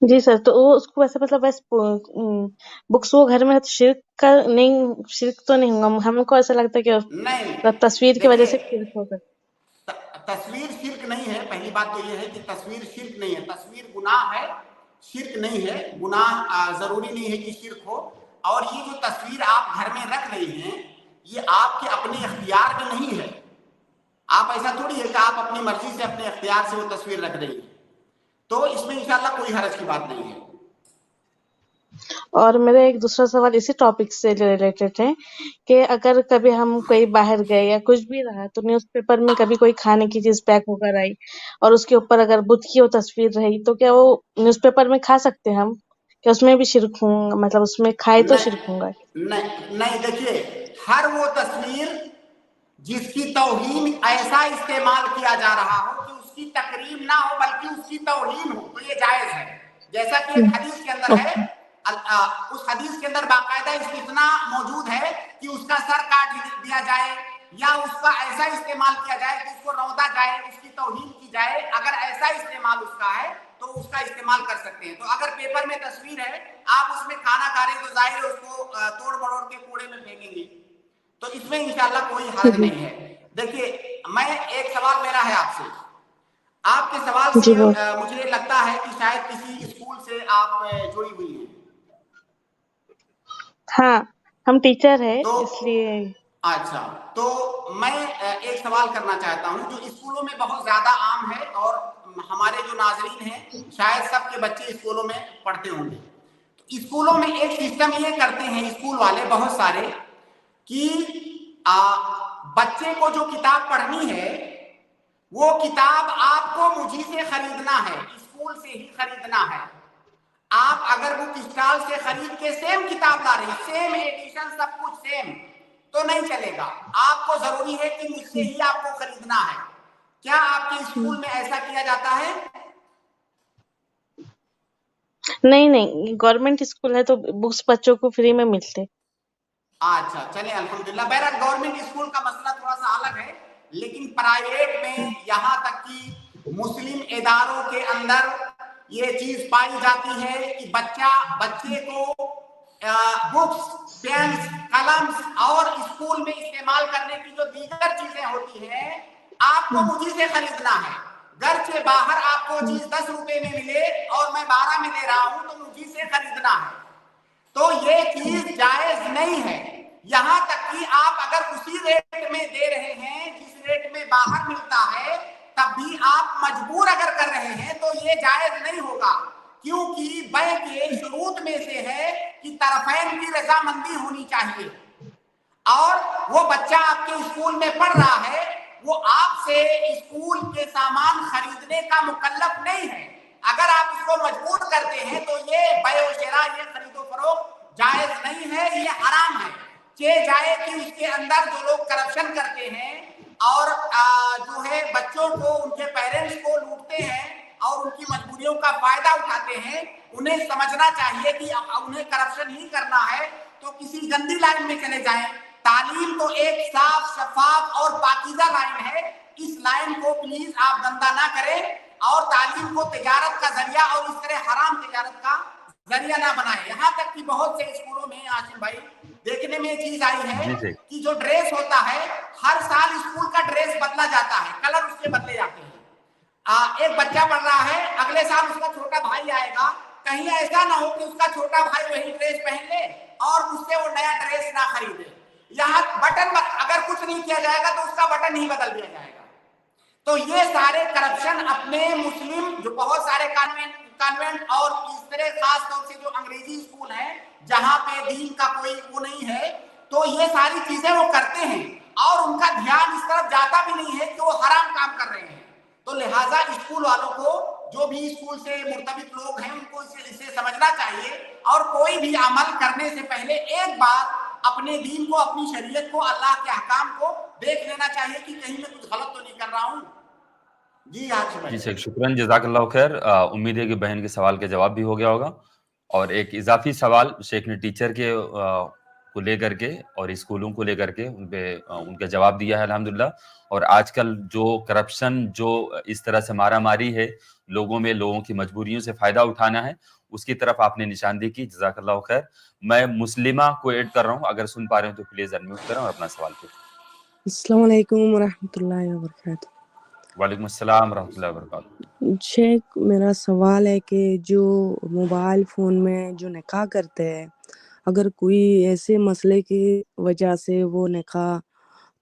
جی سر, تو وہ اس کو ویسے بکس وہ گھر میں شرک کا نہیں, شرک تو نہیں ہوگا, ہم کو ایسا لگتا ہے کہ تصویر کی وجہ سے شرک ہوگا.
تصویر شرک نہیں ہے. پہلی بات تو یہ ہے کہ تصویر شرک نہیں ہے, تصویر گناہ ہے, شرک نہیں ہے. گناہ ضروری نہیں ہے کہ شرک ہو. اور یہ جو تصویر آپ گھر میں رکھ رہی ہیں یہ آپ کے اپنے اختیار میں نہیں ہے. آپ ایسا تھوڑی ہے کہ آپ اپنی مرضی سے اپنے اختیار سے وہ تصویر رکھ رہی ہیں، تو اس میں انشاءاللہ کوئی حرج کی بات نہیں ہے۔
اور میرا ایک دوسرا سوال اسی ٹاپک سے ریلیٹڈ ہے کہ اگر کبھی ہم کہیں باہر گئے یا کچھ بھی رہا تو نیوز پیپر میں کبھی کوئی کھانے کی چیز پیک ہو کر آئی اور اس کے اوپر اگر بدھ کی وہ تصویر رہی تو کیا وہ نیوز پیپر میں کھا سکتے ہیں ہم؟ کہ اس میں بھی شرک ہوں گا، مطلب اس میں کھائے تو شرک ہوں گا؟
نہیں دیکھیے، ہر وہ تصویر جس کی توہین ایسا استعمال کیا جا رہا ہو کہ اس کی تقریب نہ ہو بلکہ اس کی توہین ہو تو یہ جائز ہے۔ جیسا کہ ایک حدیث کے اندر ہے، اس حدیث کے اندر باقاعدہ استثناء موجود ہے کہ اس کا سر کاٹ دیا جائے یا اس کا ایسا استعمال کیا جائے کہ اس کو روندا جائے، اس کی توہین کی جائے۔ اگر ایسا استعمال اس کا ہے تو اس کا استعمال کر سکتے ہیں۔ تو اگر پیپر میں تصویر ہے، آپ اس میں کھانا کھا رہے ہیں تو ظاہر ہے اس کو توڑ مڑوڑ کے کوڑے میں پھینکیں گے، تو اس میں انشاءاللہ کوئی حرج نہیں ہے۔ دیکھیے، میں ایک سوال میرا ہے آپ سے، آپ کے سوال سے مجھے لگتا ہے کہ شاید کسی اسکول سے آپ جڑی ہوئی ہیں۔
ہاں، ہم ٹیچر ہیں اس لیے۔
اچھا، تو میں ایک سوال کرنا چاہتا ہوں جو اسکولوں میں بہت زیادہ عام ہے اور ہمارے جو ناظرین ہیں شاید سب کے بچے اسکولوں میں پڑھتے ہوں گے۔ اسکولوں میں ایک سسٹم یہ کرتے ہیں اسکول والے بہت سارے کہ بچے کو جو کتاب پڑھنی ہے وہ کتاب آپ کو مجھے سے خریدنا ہے، اسکول سے ہی خریدنا ہے۔ آپ اگر بک اسٹال سے خرید کے سیم کتاب لا رہے ہیں، سیم ایڈیشن، سب کچھ سیم، تو نہیں چلے گا۔ آپ کو ضروری ہے کہ مجھ سے ہی آپ کو خریدنا ہے۔ کیا آپ کے اسکول میں ایسا کیا جاتا ہے؟
نہیں، گورنمنٹ اسکول ہے تو بکس بچوں کو فری میں ملتے۔
اچھا، چلیں الحمدللہ۔ بہرحال گورنمنٹ اسکول کا مسئلہ تھوڑا سا الگ ہے، لیکن پرائیویٹ میں یہاں تک کہ مسلم اداروں کے اندر یہ چیز پائی جاتی ہے کہ بچے کو بکس، پینس، قلمز اور اسکول میں استعمال کرنے کی جو دیگر چیزیں ہوتی ہیں آپ کو مجھے سے خریدنا ہے۔ گھر سے باہر آپ کو چیز 10 روپے میں ملے اور میں 12 میں دے رہا ہوں تو مجھے سے خریدنا ہے، تو یہ چیز جائز نہیں ہے۔ یہاں تک کہ آپ اگر اسی ریٹ میں دے رہے ہیں جس ریٹ میں باہر ملتا ہے تب بھی آپ مجبور اگر کر رہے ہیں تو یہ جائز نہیں ہوگا، کیونکہ بیع کے شروط میں سے ہے کہ طرفین کی رضامندی ہونی چاہیے، اور وہ بچہ آپ کے اسکول میں پڑھ رہا ہے وہ آپ سے اسکول کے سامان خریدنے کا مکلف نہیں ہے۔ اگر آپ اس کو مجبور کرتے ہیں تو یہ بیع و شراء، یہ خرید و فروخت جائز نہیں ہے، یہ حرام ہے۔ جائے کہ اس کے اندر جو لوگ کرپشن کرتے ہیں اور جو ہے بچوں کو، ان کے پیرنٹس کو لوٹتے ہیں اور ان کی مجبوریوں کا فائدہ اٹھاتے ہیں، انہیں سمجھنا چاہیے کہ انہیں کرپشن ہی کرنا ہے تو کسی گندی لائن میں چلے جائیں۔ تعلیم تو ایک صاف، شفاف اور پاکیزہ لائن ہے، اس لائن کو پلیز آپ گندا نہ کریں اور تعلیم کو تجارت کا ذریعہ اور اس طرح حرام تجارت کا ذریعہ نہ بنائیں۔ یہاں تک کہ بہت سے اسکولوں میں عاصم بھائی دیکھنے میں یہ چیز آئی ہے کہ جو ڈریس ہوتا ہے ہر سال اسکول کا ڈریس بدلا جاتا ہے، کلر اس کے بدلے جاتے ہیں۔ ایک بچہ پڑھ رہا ہے، اگلے سال اس کا چھوٹا بھائی آئے گا، کہیں ایسا نہ ہو کہ اس کا چھوٹا بھائی وہی ڈریس پہن لے اور اس سے وہ نیا ڈریس نہ خریدے۔ یہاں بٹن اگر کچھ نہیں کیا جائے گا تو اس کا بٹن ہی بدل دیا جائے گا۔ تو یہ سارے کرپشن اپنے مسلم جو بہت سارے کانوینٹ اور اس طرح خاص طور سے جو انگریزی اسکول ہیں جہاں پہ دین کا کوئی وہ نہیں ہے، تو یہ ساری چیزیں وہ کرتے ہیں اور ان کا دھیان اس طرف جاتا بھی نہیں ہے کہ وہ حرام کام کر رہے ہیں۔ تو لہٰذا اسکول والوں کو، جو بھی اسکول سے مرتبط لوگ ہیں، ان کو اسے سمجھنا چاہیے اور کوئی بھی عمل کرنے سے پہلے ایک بار اپنے دین کو، اپنی شریعت کو، اللہ کے احکام کو دیکھ لینا چاہیے کہ کہیں میں کچھ غلط تو نہیں کر رہا ہوں۔ جی
شیخ، شکراً، جزاک اللہ خیر۔ امید ہے کہ بہن کے سوال کا جواب بھی ہو گیا ہوگا، اور ایک اضافی سوال شیخ نے ٹیچر کے کو لے کر کے اور اسکولوں کو لے کر کے ان کا جواب دیا ہے الحمدللہ۔ اور آج کل جو کرپشن، جو اس طرح سے مارا ماری ہے لوگوں میں، لوگوں کی مجبوریوں سے فائدہ اٹھانا ہے، اس کی طرف آپ نے نشاندہی کی، جزاک اللہ خیر۔ میں مسلمہ کو ایڈ کر رہا ہوں، اگر سن پا رہے ہیں تو پلیز انمیوٹ کریں اور اپنا سوال پوچھیں۔
السلام علیکم ورحمۃ اللہ وبرکاتہ۔
وعلیکم السلام ورحمۃ اللہ وبرکاتہ۔
شیخ، میرا سوال ہے کہ جو موبائل فون میں جو نکاح کرتے ہیں، اگر کوئی ایسے مسئلے کی وجہ سے وہ نکاح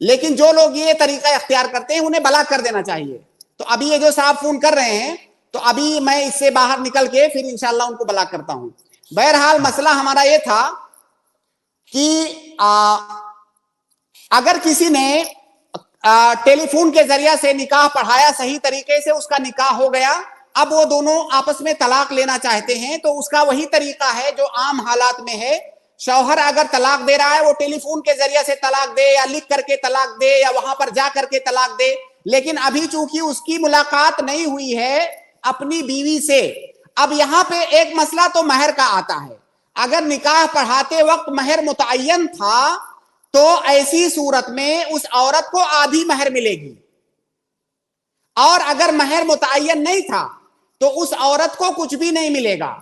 لیکن جو لوگ یہ طریقہ اختیار کرتے ہیں انہیں بلاک کر دینا چاہیے. تو ابھی یہ جو صاحب فون کر رہے ہیں تو ابھی میں اس سے باہر نکل کے پھر انشاءاللہ ان کو بلاک کرتا ہوں. بہرحال مسئلہ ہمارا یہ تھا کہ اگر کسی نے ٹیلی فون کے ذریعے سے نکاح پڑھایا, صحیح طریقے سے اس کا نکاح ہو گیا, اب وہ دونوں آپس میں طلاق لینا چاہتے ہیں تو اس کا وہی طریقہ ہے جو عام حالات میں ہے. شوہر اگر طلاق دے رہا ہے وہ ٹیلی فون کے ذریعے سے طلاق دے یا لکھ کر کے طلاق دے یا وہاں پر جا کر کے طلاق دے, لیکن ابھی چونکہ اس کی ملاقات نہیں ہوئی ہے اپنی بیوی سے. اب یہاں پہ ایک مسئلہ تو مہر کا آتا ہے. اگر نکاح پڑھاتے وقت مہر متعین تھا تو ایسی صورت میں اس عورت کو آدھی مہر ملے گی, اور اگر مہر متعین نہیں تھا تو اس عورت کو کچھ بھی نہیں ملے گا.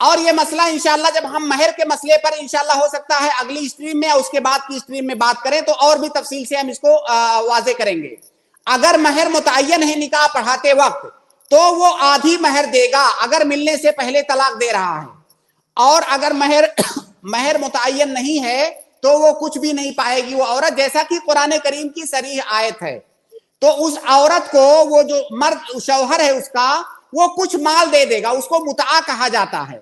اور یہ مسئلہ انشاءاللہ جب ہم مہر کے مسئلے پر انشاءاللہ ہو سکتا ہے اگلی اسٹریم میں یا اس کے بعد کی اسٹریم میں بات کریں تو اور بھی تفصیل سے ہم اس کو واضح کریں گے. اگر مہر متعین ہے نکاح پڑھاتے وقت تو وہ آدھی مہر دے گا اگر ملنے سے پہلے طلاق دے رہا ہے, اور اگر مہر متعین نہیں ہے تو وہ کچھ بھی نہیں پائے گی وہ عورت, جیسا کہ قرآن کریم کی صریح آیت ہے. تو اس عورت کو وہ جو مرد شوہر ہے اس کا وہ کچھ مال دے دے گا, اس کو متعہ کہا جاتا ہے,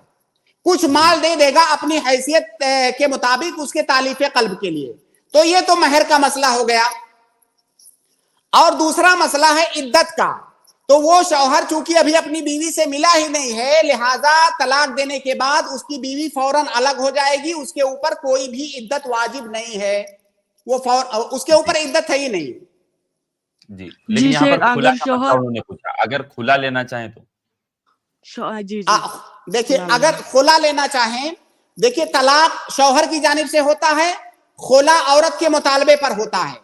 کچھ مال دے دے گا اپنی حیثیت کے مطابق اس کے تالیف قلب کے لیے. تو یہ تو مہر کا مسئلہ ہو گیا. اور دوسرا مسئلہ ہے عدت کا. تو وہ شوہر چونکہ ابھی اپنی بیوی سے ملا ہی نہیں ہے, لہذا طلاق دینے کے بعد اس کی بیوی فوراً الگ ہو جائے گی, اس کے اوپر کوئی بھی عدت واجب نہیں ہے, وہ اس کے اوپر عدت ہے ہی نہیں.
جی لیکن یہاں پر کھلا کا مسئلہ انہوں نے پوچھا, اگر کھلا لینا چاہیں تو
دیکھیں اگر خلا لینا چاہیں, دیکھیں طلاق شوہر کی جانب سے ہوتا ہے, خلا عورت کے مطالبے پر ہوتا ہے.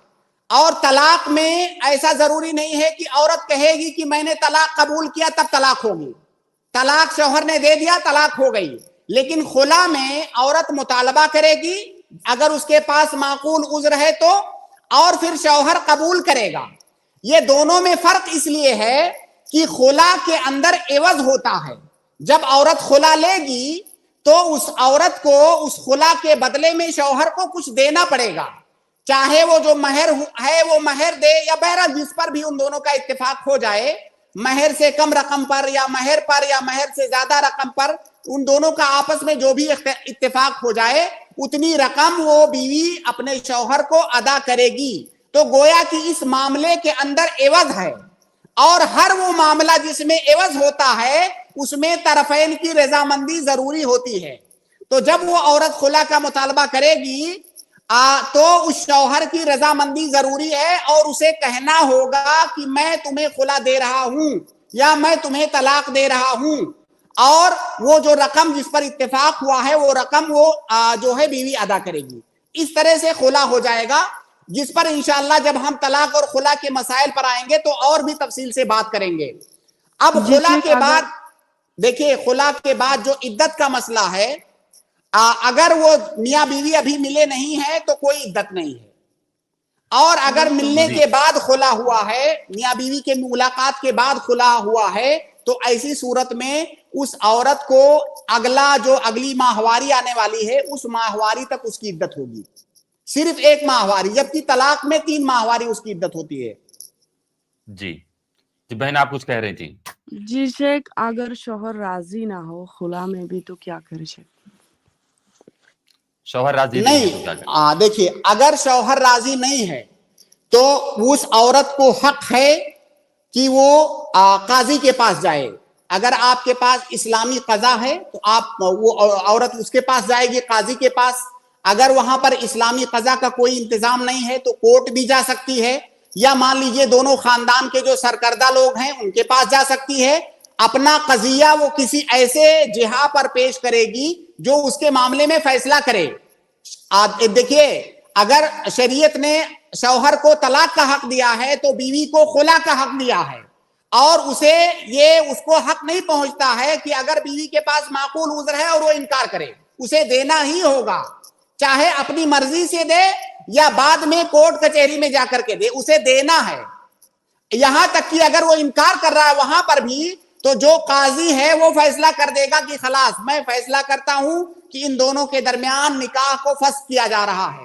اور طلاق میں ایسا ضروری نہیں ہے کہ عورت کہے گی کہ میں نے طلاق قبول کیا تب طلاق ہوگی. طلاق شوہر نے دے دیا طلاق ہو گئی. لیکن خلا میں عورت مطالبہ کرے گی اگر اس کے پاس معقول عذر ہے تو, اور پھر شوہر قبول کرے گا. یہ دونوں میں فرق اس لیے ہے کہ خلا کے اندر عوض ہوتا ہے. جب عورت خلا لے گی تو اس عورت کو اس خلا کے بدلے میں شوہر کو کچھ دینا پڑے گا, چاہے وہ جو مہر ہے وہ مہر دے یا بہرحال جس پر بھی ان دونوں کا اتفاق ہو جائے, مہر سے کم رقم پر یا مہر سے زیادہ رقم پر, ان دونوں کا آپس میں جو بھی اتفاق ہو جائے اتنی رقم وہ بیوی اپنے شوہر کو ادا کرے گی. تو گویا کہ اس معاملے کے اندر عوض ہے, اور ہر وہ معاملہ جس میں عوض ہوتا ہے اس میں طرفین کی رضامندی ضروری ہوتی ہے. تو جب وہ عورت خلا کا مطالبہ کرے گی تو اس شوہر کی رضامندی ضروری ہے, اور اسے کہنا ہوگا کہ میں تمہیں خلا دے رہا ہوں یا میں تمہیں طلاق دے رہا ہوں, اور وہ جو رقم جس پر اتفاق ہوا ہے وہ رقم وہ جو ہے بیوی ادا کرے گی. اس طرح سے خلا ہو جائے گا, جس پر انشاءاللہ جب ہم طلاق اور خلا کے مسائل پر آئیں گے تو اور بھی تفصیل سے بات کریں گے. اب خلا کے بعد دیکھیے, خلا کے بعد جو عدت کا مسئلہ ہے, اگر وہ میاں بیوی ابھی ملے نہیں ہیں تو کوئی عدت نہیں ہے, اور اگر ملنے کے بعد خلا ہوا ہے, میاں بیوی کے ملاقات کے بعد خلا ہوا ہے, تو ایسی صورت میں اس عورت کو اگلی ماہواری آنے والی ہے اس ماہواری تک اس کی عدت ہوگی, صرف ایک ماہواری, جبکہ طلاق میں 3 ماہواری اس کی عدت ہوتی ہے.
جی بہن آپ کچھ کہہ رہی تھی.
جی شیخ, اگر شوہر راضی نہ ہو خلا میں بھی تو کیا کرے شیخ؟
شوہر راضی نہیں,
دیکھیے اگر شوہر راضی نہیں ہے تو اس عورت کو حق ہے کہ وہ قاضی کے پاس جائے. اگر آپ کے پاس اسلامی قضا ہے تو وہ عورت اس کے پاس جائے گی, قاضی کے پاس. اگر وہاں پر اسلامی قضا کا کوئی انتظام نہیں ہے تو کورٹ بھی جا سکتی ہے, یا مان لیجئے دونوں خاندان کے جو سرکردہ لوگ ہیں ان کے پاس جا سکتی ہے. اپنا قضیہ وہ کسی ایسے جہہ پر پیش کرے گی جو اس کے معاملے میں فیصلہ کرے. دیکھیے اگر شریعت نے شوہر کو طلاق کا حق دیا ہے تو بیوی کو خلا کا حق دیا ہے, اور اس کو حق نہیں پہنچتا ہے کہ اگر بیوی کے پاس معقول عذر ہے اور وہ انکار کرے, اسے دینا ہی ہوگا, چاہے اپنی مرضی سے دے یا بعد میں کورٹ کچہری میں جا کر کے دے, اسے دینا ہے. یہاں تک کہ اگر وہ انکار کر رہا ہے وہاں پر بھی تو جو قاضی ہے وہ فیصلہ کر دے گا کہ خلاص میں فیصلہ کرتا ہوں کہ ان دونوں کے درمیان نکاح کو فسخ کیا جا رہا ہے.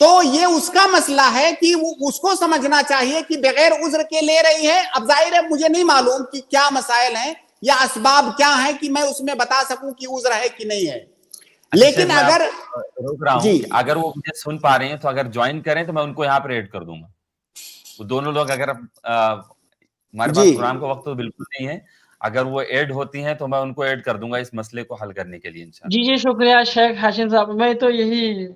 تو یہ اس کا مسئلہ ہے کہ اس کو سمجھنا چاہیے کہ بغیر عذر کے لے رہی ہے. اب ظاہر ہے مجھے نہیں معلوم کہ کیا مسائل ہیں یا اسباب کیا ہیں کہ میں اس میں بتا سکوں کہ عذر ہے کہ نہیں ہے. لیکن اگر
روک رہا ہوں اگر وہ مجھے سن پا رہے ہیں تو اگر جوائن کریں تو میں ان کو یہاں پر ایڈ کر دوں گا. وہ دونوں لوگ اگر ہمارے پاس پروگرام کا وقت تو بالکل نہیں ہے, اگر وہ ایڈ ہوتی ہیں تو میں ان کو ایڈ کر دوں گا اس مسئلے کو حل کرنے کے لیے انشاءاللہ.
جی شکریہ شیخ ہاشم صاحب, میں تو یہی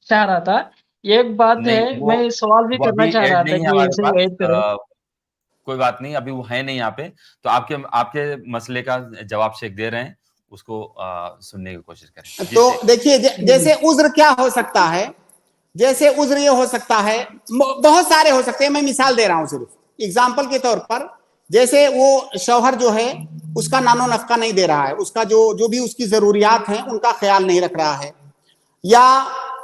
چاہ رہا تھا. ایک بات ہے, میں سوال بھی کرنا چاہ رہا تھا کہ اسے ایڈ کریں.
کوئی بات نہیں, ابھی وہ ہے نہیں یہاں پہ, تو آپ کے مسئلے کا جواب شیخ دے رہے ہیں, اس کو سننے کی کوشش کریں.
تو دیکھیے جیسے عذر کیا ہو سکتا ہے, جیسے عذر یہ ہو سکتا ہے, بہت سارے ہو سکتے ہیں, میں مثال دے رہا ہوں صرف اگزامپل کے طور پر. جیسے وہ شوہر جو ہے اس کا نان و نفقہ نہیں دے رہا ہے, اس کا جو بھی اس کی ضروریات ہیں ان کا خیال نہیں رکھ رہا ہے, یا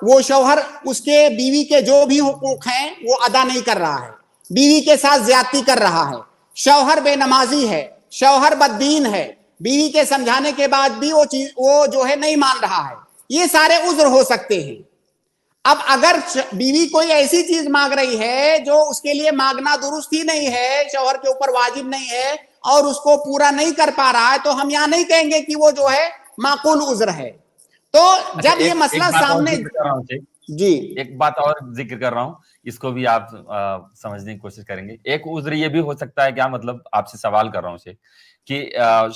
وہ شوہر اس کے بیوی کے جو بھی حقوق ہیں وہ ادا نہیں کر رہا ہے, بیوی کے ساتھ زیادتی کر رہا ہے, شوہر بے نمازی ہے, شوہر بددین ہے, بیوی کے سمجھانے کے بعد بھی وہ جو ہے نہیں مان رہا ہے. یہ سارے عذر ہو سکتے ہیں. اب اگر بیوی کوئی ایسی چیز مانگ رہی ہے جو اس کے لیے مانگنا درست ہی نہیں ہے, شوہر کے اوپر واجب نہیں ہے, اور اس کو پورا نہیں کر پا رہا ہے, تو ہم یہاں نہیں کہیں گے کہ وہ جو ہے معقول عذر ہے. تو جب یہ مسئلہ سامنے,
جی ایک بات اور ذکر کر رہا ہوں, اس کو بھی آپ سمجھنے کی کوشش کریں گے. ایک عذر یہ بھی ہو سکتا ہے, کیا مطلب آپ سے سوال کر رہا ہوں شیخ, کہ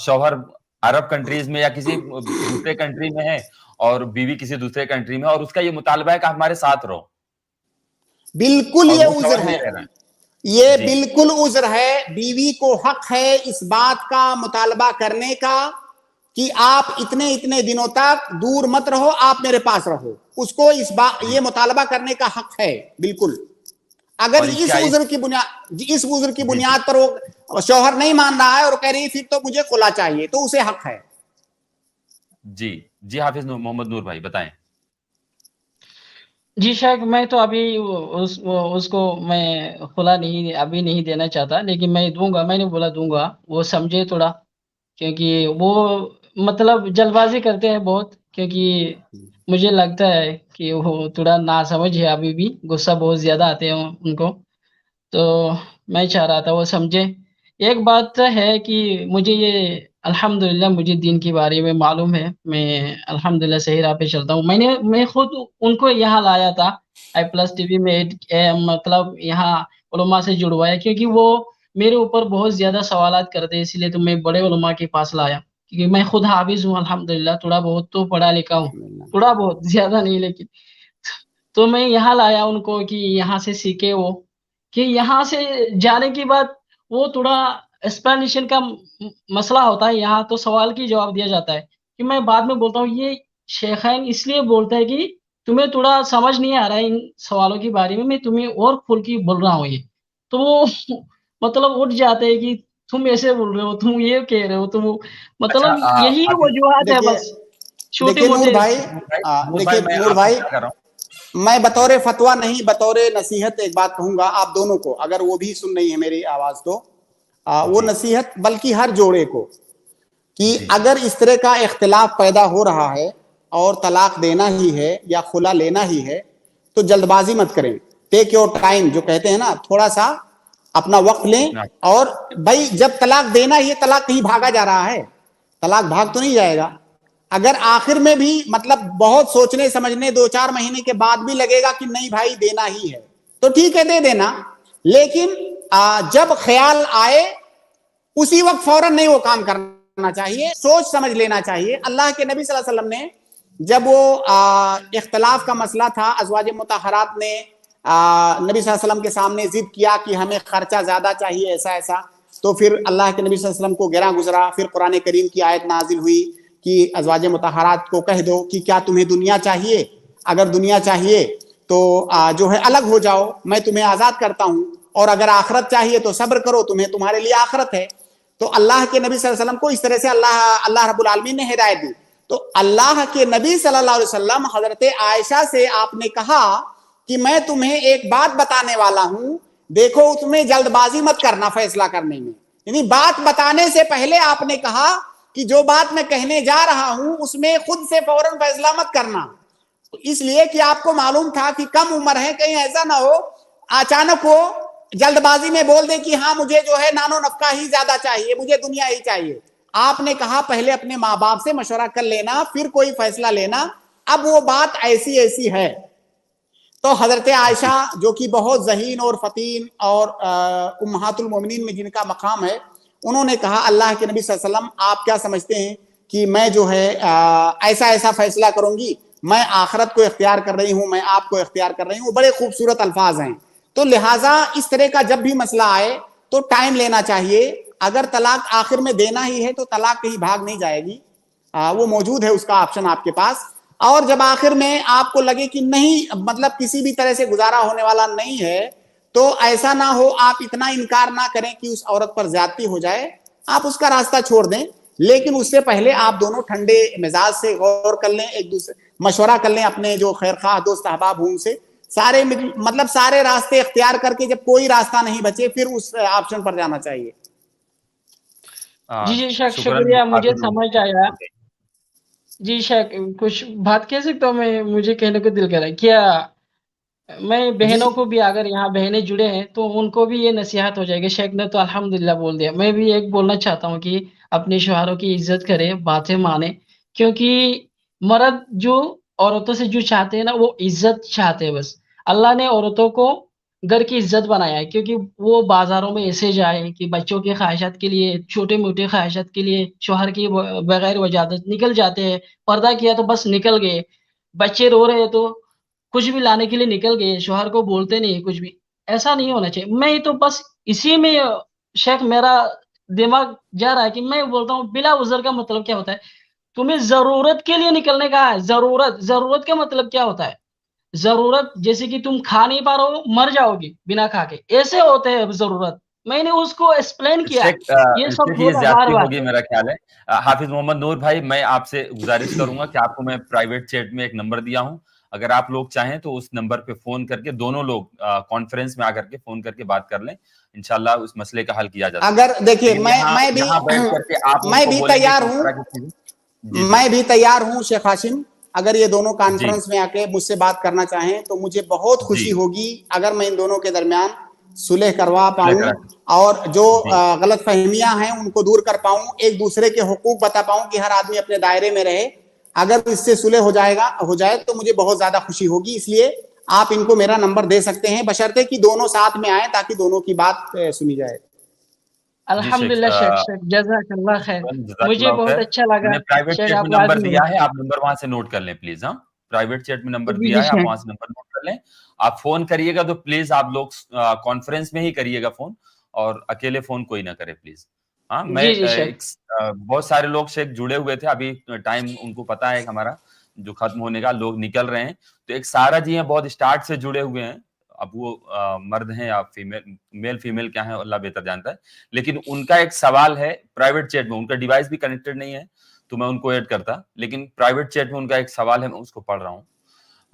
شوہر عرب کنٹریز میں یا کسی دوسرے کنٹری میں ہے اور بیوی کسی دوسرے کنٹری میں, اور اس کا یہ مطالبہ ہے کہ ہمارے ساتھ رہو.
بالکل یہ عذر ہے, یہ بالکل عذر ہے. بیوی کو حق ہے اس بات کا مطالبہ کرنے کا کہ آپ اتنے دنوں تک دور مت رہو, آپ میرے پاس رہو. اس کو یہ مطالبہ کرنے کا حق ہے بالکل. اگر اس عذر کی بنیاد پر وہ شوہر نہیں مان رہا ہے اور کہہ رہی پھر تو مجھے خلا چاہیے, تو اسے حق ہے.
جی حافظ محمد نور بھائی بتائیں.
جی شیخ, میں تو ابھی اس کو میں خلا ابھی نہیں دینا چاہتا, لیکن میں دوں گا, میں نے بولا دوں گا. وہ سمجھے تھوڑا, کیونکہ وہ مطلب جلد بازی کرتے ہیں بہت, کیونکہ مجھے لگتا ہے کہ وہ تھوڑا ناسمجھ ہے, ابھی بھی غصہ بہت زیادہ آتے ہیں ان کو. تو میں چاہ رہا تھا وہ سمجھے. ایک بات ہے کہ مجھے یہ الحمدللہ مجھے دین کے بارے میں معلوم ہے, میں الحمدللہ صحیح راہ پہ چلتا ہوں. میں خود ان کو یہاں لایا تھا i+tv میں, مطلب یہاں علماء سے جڑوایا, کیونکہ وہ میرے اوپر بہت زیادہ سوالات کرتے, اس لیے تو میں بڑے علماء کے پاس لایا, کیونکہ میں خود حافظ ہوں الحمدللہ, تھوڑا بہت تو پڑھا لکھا ہوں, تھوڑا بہت زیادہ نہیں, لیکن تو میں یہاں لایا ان کو کہ یہاں سے سیکھے وہ, کہ یہاں سے جانے کے بعد وہ تھوڑا ایکسپلینیشن کا مسئلہ ہوتا ہے. یہاں تو سوال کی جواب دیا جاتا ہے, کہ میں بعد میں بولتا ہوں یہ شیخین اس لیے بولتا ہے کہ تمہیں تھوڑا سمجھ نہیں آ رہا ہے ان سوالوں کے بارے میں تمہیں اور کھل کے بول رہا ہوں. یہ تو وہ مطلب اٹھ جاتے ہیں کہ تم ایسے بول رہے ہو, تم یہ کہہ رہے ہو, تم مطلب یہی وجوہات ہے بس چھوٹے موٹے.
نور بھائی میں بطور فتویٰ نہیں بطور نصیحت ایک بات کہوں گا آپ دونوں کو, اگر وہ بھی سن رہی ہے میری آواز تو وہ نصیحت بلکہ ہر جوڑے کو, کہ اگر اس طرح کا اختلاف پیدا ہو رہا ہے اور طلاق دینا ہی ہے یا خلا لینا ہی ہے تو جلد بازی مت کریں. ٹیک یور ٹائم جو کہتے ہیں نا, تھوڑا سا اپنا وقت لیں. اور بھائی جب طلاق دینا ہی ہے, طلاق کہیں بھاگا جا رہا ہے, طلاق بھاگ تو نہیں جائے گا. اگر آخر میں بھی مطلب بہت سوچنے سمجھنے 2-4 مہینے کے بعد بھی لگے گا کہ نہیں بھائی دینا ہی ہے, تو ٹھیک ہے دے دینا. لیکن جب خیال آئے اسی وقت فوراً نہیں وہ کام کرنا چاہیے, سوچ سمجھ لینا چاہیے. اللہ کے نبی صلی اللہ علیہ وسلم نے جب وہ اختلاف کا مسئلہ تھا, ازواج مطہرات نے نبی صلی اللہ علیہ وسلم کے سامنے ضد کیا کہ ہمیں خرچہ زیادہ چاہیے ایسا, تو پھر اللہ کے نبی صلی اللہ علیہ وسلم کو گراں گزرا. پھر قرآن کریم کی آیت نازل ہوئی کہ ازواج مطہرات کو کہہ دو کہ کیا تمہیں دنیا چاہیے, اگر دنیا چاہیے تو جو ہے الگ ہو جاؤ, میں تمہیں آزاد کرتا ہوں, اور اگر آخرت چاہیے تو صبر کرو, تمہارے لیے آخرت ہے. تو اللہ کے نبی صلی اللہ علیہ وسلم کو اس طرح سے اللہ رب العالمین نے ہدایت دی. تو اللہ کے نبی صلی اللہ علیہ وسلم حضرت عائشہ سے آپ نے کہا کہ میں تمہیں ایک بات بتانے والا ہوں, دیکھو تمہیں جلد بازی مت کرنا فیصلہ کرنے میں. یعنی بات بتانے سے پہلے آپ نے کہا کہ جو بات میں کہنے جا رہا ہوں اس میں خود سے فوراً فیصلہ مت کرنا, اس لیے کہ آپ کو معلوم تھا کہ کم عمر ہے, کہیں ایسا نہ ہو اچانک وہ جلد بازی میں بول دے کہ ہاں مجھے جو ہے نان و نفقہ ہی زیادہ چاہیے, مجھے دنیا ہی چاہیے. آپ نے کہا پہلے اپنے ماں باپ سے مشورہ کر لینا پھر کوئی فیصلہ لینا. اب وہ بات ایسی ہے. تو حضرت عائشہ جو کہ بہت ذہین اور فطین اور امہات المومنین میں جن کا مقام ہے, انہوں نے کہا اللہ کے نبی صلی اللہ علیہ وسلم آپ کیا سمجھتے ہیں کہ میں جو ہے ایسا فیصلہ کروں گی, میں آخرت کو اختیار کر رہی ہوں, میں آپ کو اختیار کر رہی ہوں. بڑے خوبصورت الفاظ ہیں. تو لہٰذا اس طرح کا جب بھی مسئلہ آئے تو ٹائم لینا چاہیے. اگر طلاق آخر میں دینا ہی ہے تو طلاق کہیں بھاگ نہیں جائے گی, وہ موجود ہے اس کا آپشن آپ کے پاس. اور جب آخر میں آپ کو لگے کہ نہیں مطلب کسی بھی طرح سے گزارا ہونے والا نہیں ہے, تو ایسا نہ ہو آپ اتنا انکار نہ کریں کہ اس عورت پر زیادتی ہو جائے, آپ اس کا راستہ چھوڑ دیں. لیکن اس سے پہلے آپ دونوں ٹھنڈے مزاج سے غور کر لیں, ایک دوسرے مشورہ کر لیں اپنے جو خیرخواہ دوست احباب ہوں ان سے, سارے راستے اختیار کر کے جب کوئی راستہ نہیں بچے پھر اس آپشن پر جانا چاہیے.
جی شیخ شکریہ, مجھے سمجھ آیا. جی شیخ کچھ بات کہہ سکتا ہوں میں, مجھے کہنے کو دل کر رہا ہے. کیا میں بہنوں کو بھی, اگر یہاں بہنیں جڑے ہیں تو ان کو بھی یہ نصیحت ہو جائے گی. شیخ نے تو الحمدللہ بول دیا, میں بھی ایک بولنا چاہتا ہوں کہ اپنے شوہروں کی عزت کرے, باتیں مانے, کیونکہ مرد جو عورتوں سے جو چاہتے ہیں نا وہ عزت چاہتے ہیں. بس اللہ نے عورتوں کو گھر کی عزت بنایا ہے, کیونکہ وہ بازاروں میں ایسے جائے کہ بچوں کے خواہشات کے لیے, چھوٹے موٹے خواہشات کے لیے شوہر کی بغیر اجازت نکل جاتے ہیں. پردہ کیا تو بس نکل گئے, بچے رو رہے تو کچھ بھی لانے کے لیے نکل گئے, شوہر کو بولتے نہیں کچھ بھی. ایسا نہیں ہونا چاہیے. میں تو بس اسی میں شیخ میرا دماغ جا رہا ہے کہ میں بولتا ہوں بلا عذر کا مطلب کیا ہوتا ہے. تمہیں ضرورت کے لیے نکلنے کا ہے, ضرورت کا مطلب کیا ہوتا ہے. ضرورت جیسے کہ تم کھا نہیں پا رہے ہو, مر جاؤ گی بنا کھا کے, ایسے ہوتے ہیں ضرورت. میں نے اس کو ایکسپلین کیا, یہ سب
یہ زیادتی ہوگی میرا خیال ہے. حافظ محمد نور بھائی, میں آپ سے گزارش کروں گا کہ آپ کو میں پرائیویٹ چیٹ میں ایک نمبر دیا ہوں, اگر آپ لوگ چاہیں تو اس نمبر پہ فون کر کے دونوں لوگ کانفرنس میں آ کر کے فون کر کے بات کر لیں, انشاءاللہ اس مسئلے کا حل کیا جائے.
اگر دیکھیے میں بھی تیار ہوں شیخ ہاشم, اگر یہ دونوں کانفرنس میں آ کے مجھ سے بات کرنا چاہیں تو مجھے بہت خوشی ہوگی اگر میں ان دونوں کے درمیان صلح کروا پاؤں اور جو غلط فہمیاں ہیں ان کو دور کر پاؤں, ایک دوسرے کے حقوق بتا پاؤں کہ ہر آدمی اپنے دائرے میں رہے. اگر اس سے صلح ہو جائے تو مجھے بہت زیادہ خوشی ہوگی. اس لیے آپ ان کو میرا نمبر دے سکتے ہیں, بشرطے کہ دونوں ساتھ میں آئیں تاکہ دونوں کی بات سنی جائے.
الحمدللہ شیخ, جزاک اللہ خیر, مجھے بہت اچھا لگا.
میں پرائیویٹ چیٹ میں نمبر دیا ہے, آپ نمبر وہاں سے نوٹ کر لیں پلیز. ہاں پرائیویٹ چیٹ میں نمبر دیا ہے, آپ وہاں سے نمبر نوٹ کر لیں. آپ فون کریے گا تو پلیز آپ لوگ کانفرنس میں ہی کریے گا فون, اور اکیلے فون کوئی نہ کرے پلیز. ہاں میں بہت سارے لوگ سے جڑے ہوئے تھے, ابھی ٹائم ان کو پتا ہے ہمارا جو ختم ہونے کا, لوگ نکل رہے ہیں. تو ایک سارا جی ہیں بہت اسٹارٹ سے جڑے ہوئے ہیں, اب وہ مرد ہیں یا میل فیمیل کیا ہیں اللہ بہتر جانتا ہے, لیکن ان کا ایک سوال ہے پرائیویٹ چیٹ میں, ان کا ڈیوائس بھی کنیکٹڈ نہیں ہے تو میں ان کو ایڈ کرتا, لیکن پرائیویٹ چیٹ میں ان کا ایک سوال ہے, میں اس کو پڑھ رہا ہوں.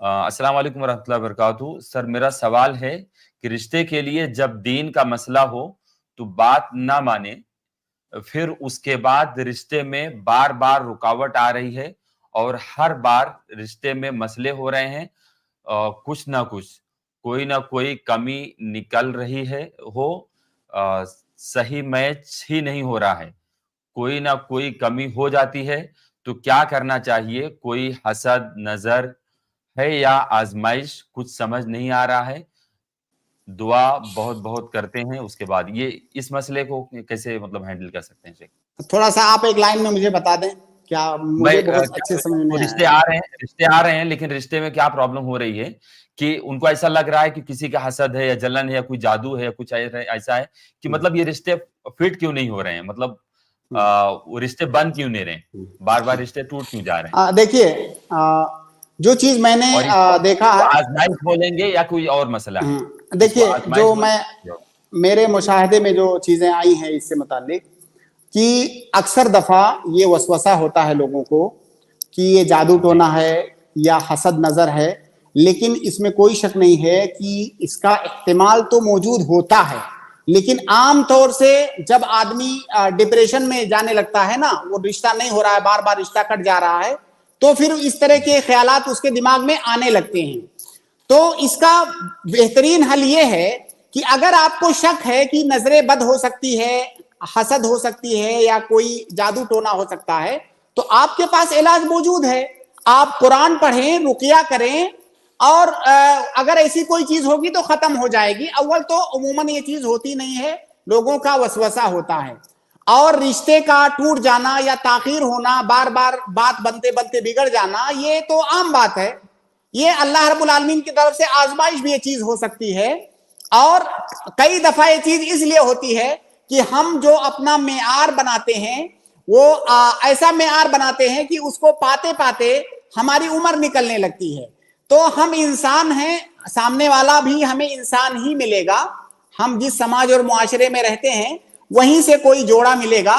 السلام علیکم ورحمۃ اللہ وبرکاتہ. سر میرا سوال ہے کہ رشتے کے لیے جب دین کا مسئلہ ہو تو بات نہ مانے, پھر اس کے بعد رشتے میں بار بار رکاوٹ آ رہی ہے اور ہر بار رشتے میں مسئلے ہو رہے ہیں, کچھ نہ کچھ کوئی نہ کوئی کمی نکل رہی ہے, صحیح میچ ہی نہیں ہو رہا ہے, کوئی نہ کوئی کمی ہو جاتی ہے, تو کیا کرنا چاہیے؟ کوئی حسد نظر ہے یا آزمائش, کچھ سمجھ نہیں آ رہا ہے, دعا بہت بہت کرتے ہیں. اس کے بعد یہ اس مسئلے کو کیسے مطلب ہینڈل کر سکتے ہیں؟
تھوڑا سا آپ ایک لائن میں مجھے بتا دیں, کیا مجھے بہت اچھے سمجھ میں
رشتے آ رہے ہیں لیکن رشتے میں کیا پرابلم ہو رہی ہے کہ ان کو ایسا لگ رہا ہے کہ کسی کا حسد ہے یا جلن ہے یا کوئی جادو ہے یا کچھ ایسا ہے کہ مطلب یہ رشتے فٹ کیوں نہیں ہو رہے ہیں, مطلب رشتے بند کیوں نہیں رہے ہیں, بار بار رشتے ٹوٹ کیوں جا رہے ہیں.
دیکھیے جو چیز میں نے دیکھا ہے,
آزمائش بولیں گے یا کوئی اور مسئلہ ہے.
دیکھیے جو میرے مشاہدے میں جو چیزیں آئی ہیں اس سے متعلق, کہ اکثر دفعہ یہ وسوسہ ہوتا ہے لوگوں کو کہ یہ جادو ٹونا ہے یا حسد نظر ہے, لیکن اس میں کوئی شک نہیں ہے کہ اس کا احتمال تو موجود ہوتا ہے. لیکن عام طور سے جب آدمی ڈپریشن میں جانے لگتا ہے نا, وہ رشتہ نہیں ہو رہا ہے, بار بار رشتہ کٹ جا رہا ہے, تو پھر اس طرح کے خیالات اس کے دماغ میں آنے لگتے ہیں. تو اس کا بہترین حل یہ ہے کہ اگر آپ کو شک ہے کہ نظر بد ہو سکتی ہے, حسد ہو سکتی ہے, یا کوئی جادو ٹونا ہو سکتا ہے, تو آپ کے پاس علاج موجود ہے. آپ قرآن پڑھیں, رقیہ کریں, اور اگر ایسی کوئی چیز ہوگی تو ختم ہو جائے گی. اول تو عموماً یہ چیز ہوتی نہیں ہے, لوگوں کا وسوسہ ہوتا ہے. اور رشتے کا ٹوٹ جانا یا تاخیر ہونا, بار بار بات بنتے بنتے بگڑ جانا, یہ تو عام بات ہے. یہ اللہ رب العالمین کی طرف سے آزمائش بھی یہ چیز ہو سکتی ہے. اور کئی دفعہ یہ چیز اس لیے ہوتی ہے کہ ہم جو اپنا معیار بناتے ہیں وہ ایسا معیار بناتے ہیں کہ اس کو پاتے پاتے ہماری عمر نکلنے لگتی ہے. تو ہم انسان ہیں, سامنے والا بھی ہمیں انسان ہی ملے گا. ہم جس سماج اور معاشرے میں رہتے ہیں وہیں سے کوئی جوڑا ملے گا.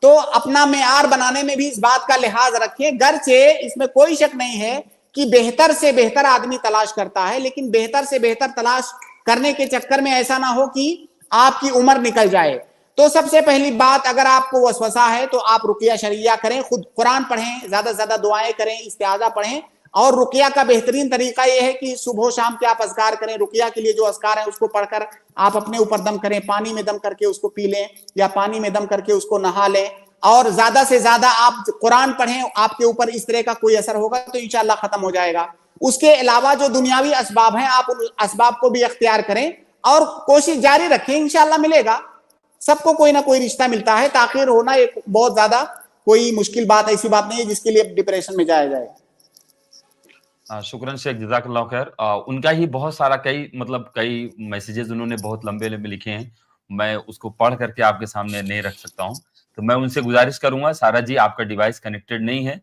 تو اپنا معیار بنانے میں بھی اس بات کا لحاظ رکھیں. گرچہ اس میں کوئی شک نہیں ہے کہ بہتر سے بہتر آدمی تلاش کرتا ہے, لیکن بہتر سے بہتر تلاش کرنے کے چکر میں ایسا نہ ہو کہ آپ کی عمر نکل جائے. تو سب سے پہلی بات, اگر آپ کو وسوسہ ہے تو آپ رقیہ شرعیہ کریں, خود قرآن پڑھیں, زیادہ سے زیادہ دعائیں کریں, استعاذہ پڑھیں. اور رقیہ کا بہترین طریقہ یہ ہے کہ صبح و شام کے آپ اذکار کریں. رقیہ کے لیے جو اذکار ہیں اس کو پڑھ کر آپ اپنے اوپر دم کریں, پانی میں دم کر کے اس کو پی لیں, یا پانی میں دم کر کے اس کو نہا لیں. اور زیادہ سے زیادہ آپ قرآن پڑھیں, آپ کے اوپر اس طرح کا کوئی اثر ہوگا تو انشاءاللہ ختم ہو جائے گا. اس کے علاوہ جو دنیاوی اسباب ہیں آپ ان اسباب کو بھی اختیار کریں اور کوشش جاری رکھیں, انشاءاللہ ملے گا. سب کو کوئی نہ کوئی رشتہ ملتا ہے. تاخیر ہونا ایک بہت زیادہ کوئی مشکل بات, ایسی بات نہیں ہے جس کے لیے ڈپریشن میں جایا جائے.
شکراً شیخ, جزاک اللہ خیر. ان کا ہی بہت سارا کئی میسیجز انہوں نے بہت لمبے لمبے لکھے ہیں, میں اس کو پڑھ کر کے آپ کے سامنے نہیں رکھ سکتا ہوں. تو میں ان سے گزارش کروں گا, سارا جی آپ کا ڈیوائس کنیکٹڈ نہیں ہے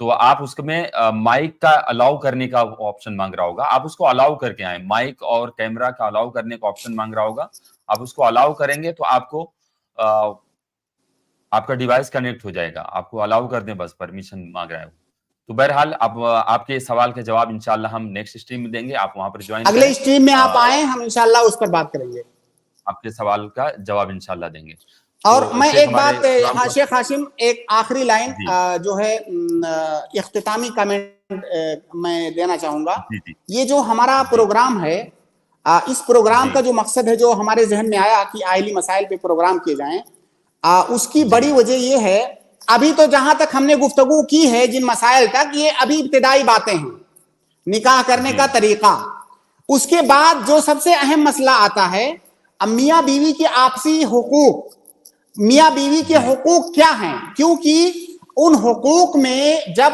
تو آپ اس میں مائک کا الاؤ کرنے کا آپشن مانگ رہا ہوگا, آپ اس کو الاؤ کر کے آئیں. مائک اور کیمرہ کا الاؤ کرنے کا آپشن مانگ رہا ہوگا, آپ اس کو الاؤ کریں گے تو آپ کو آپ کا ڈیوائس کنیکٹ ہو جائے گا. آپ کو الاؤ کر دیں, بس پرمیشن مانگ رہا ہے. تو بہرحال اب آپ کے سوال کا جواب انشاءاللہ ہم نیکسٹ اسٹریم میں دیں گے, آپ وہاں پر جوائن
اگلے اسٹریم میں آپ آئیں, ہم انشاءاللہ اس پر بات کریں گے,
آپ کے سوال کا جواب انشاءاللہ دیں گے.
اور میں ایک بات, شیخ ہاشم, ایک آخری لائن جو ہے اختتامی کمنٹ میں دینا چاہوں گا. یہ جو ہمارا پروگرام ہے, اس پروگرام کا جو مقصد ہے, جو ہمارے ذہن میں آیا کہ آئلی مسائل پہ پروگرام کیے جائیں, اس کی بڑی وجہ یہ ہے, ابھی تو جہاں تک ہم نے گفتگو کی ہے جن مسائل تک, یہ ابھی ابتدائی باتیں ہیں, نکاح کرنے کا طریقہ. اس کے بعد جو سب سے اہم مسئلہ آتا ہے, میاں بیوی کے آپسی حقوق. میاں بیوی کے حقوق کیا ہیں؟ کیونکہ ان حقوق میں جب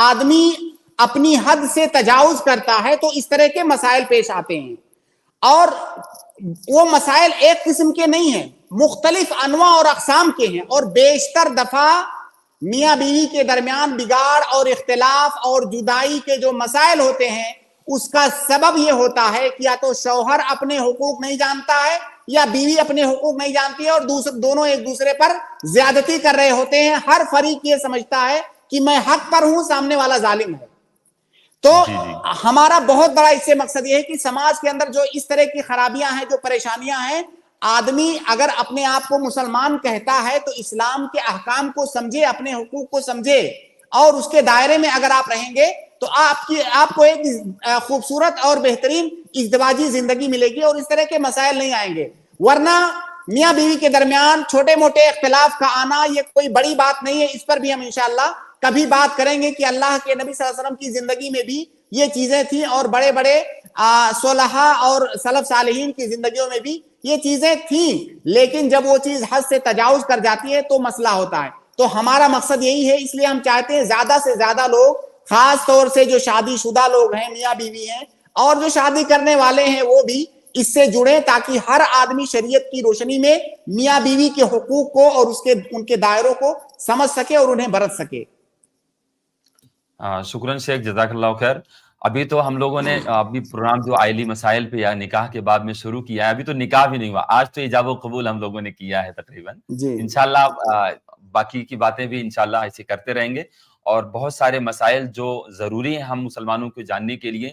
آدمی اپنی حد سے تجاوز کرتا ہے تو اس طرح کے مسائل پیش آتے ہیں. اور وہ مسائل ایک قسم کے نہیں ہیں, مختلف انواع اور اقسام کے ہیں. اور بیشتر دفعہ میاں بیوی کے درمیان بگاڑ اور اختلاف اور جدائی کے جو مسائل ہوتے ہیں, اس کا سبب یہ ہوتا ہے کہ یا تو شوہر اپنے حقوق نہیں جانتا ہے یا بیوی اپنے حقوق نہیں جانتی ہے, اور دونوں ایک دوسرے پر زیادتی کر رہے ہوتے ہیں. ہر فریق یہ سمجھتا ہے کہ میں حق پر ہوں, سامنے والا ظالم ہے. تو ہمارا بہت بڑا اس سے مقصد یہ ہے کہ سماج کے اندر جو اس طرح کی خرابیاں ہیں, جو پریشانیاں ہیں, آدمی اگر اپنے آپ کو مسلمان کہتا ہے تو اسلام کے احکام کو سمجھے, اپنے حقوق کو سمجھے, اور اس کے دائرے میں اگر آپ رہیں گے تو آپ کو ایک خوبصورت اور بہترین ازدواجی زندگی ملے گی, اور اس طرح کے مسائل نہیں آئیں گے. ورنہ میاں بیوی کے درمیان چھوٹے موٹے اختلاف کا آنا یہ کوئی بڑی بات نہیں ہے. اس پر بھی ہم انشاءاللہ کبھی بات کریں گے کہ اللہ کے نبی صلی اللہ علیہ وسلم کی زندگی میں بھی یہ چیزیں تھیں, اور بڑے بڑے صلحاء اور سلف صالحین کی زندگیوں میں بھی یہ چیزیں تھیں, لیکن جب وہ چیز حد سے تجاوز کر جاتی ہے تو مسئلہ ہوتا ہے. تو ہمارا مقصد یہی ہے, اس لیے ہم چاہتے ہیں زیادہ سے زیادہ لوگ, خاص طور سے جو شادی شدہ لوگ ہیں, میاں بیوی ہیں, اور جو شادی کرنے والے ہیں, وہ بھی اس سے جڑیں, تاکہ ہر آدمی شریعت کی روشنی میں میاں بیوی کے حقوق کو اور ان کے دائروں کو سمجھ سکے اور انہیں برت سکے.
شکراً شیخ, جزاک اللہ خیر. ابھی تو ہم لوگوں نے ابھی پروگرام جو آئلی مسائل پہ یا نکاح کے بعد میں شروع کیا ہے, ابھی تو نکاح بھی نہیں ہوا, آج تو ایجاب و قبول ہم لوگوں نے کیا ہے تقریباً. انشاءاللہ باقی کی باتیں بھی انشاءاللہ ایسے کرتے رہیں گے, اور بہت سارے مسائل جو ضروری ہیں ہم مسلمانوں کو جاننے کے لیے,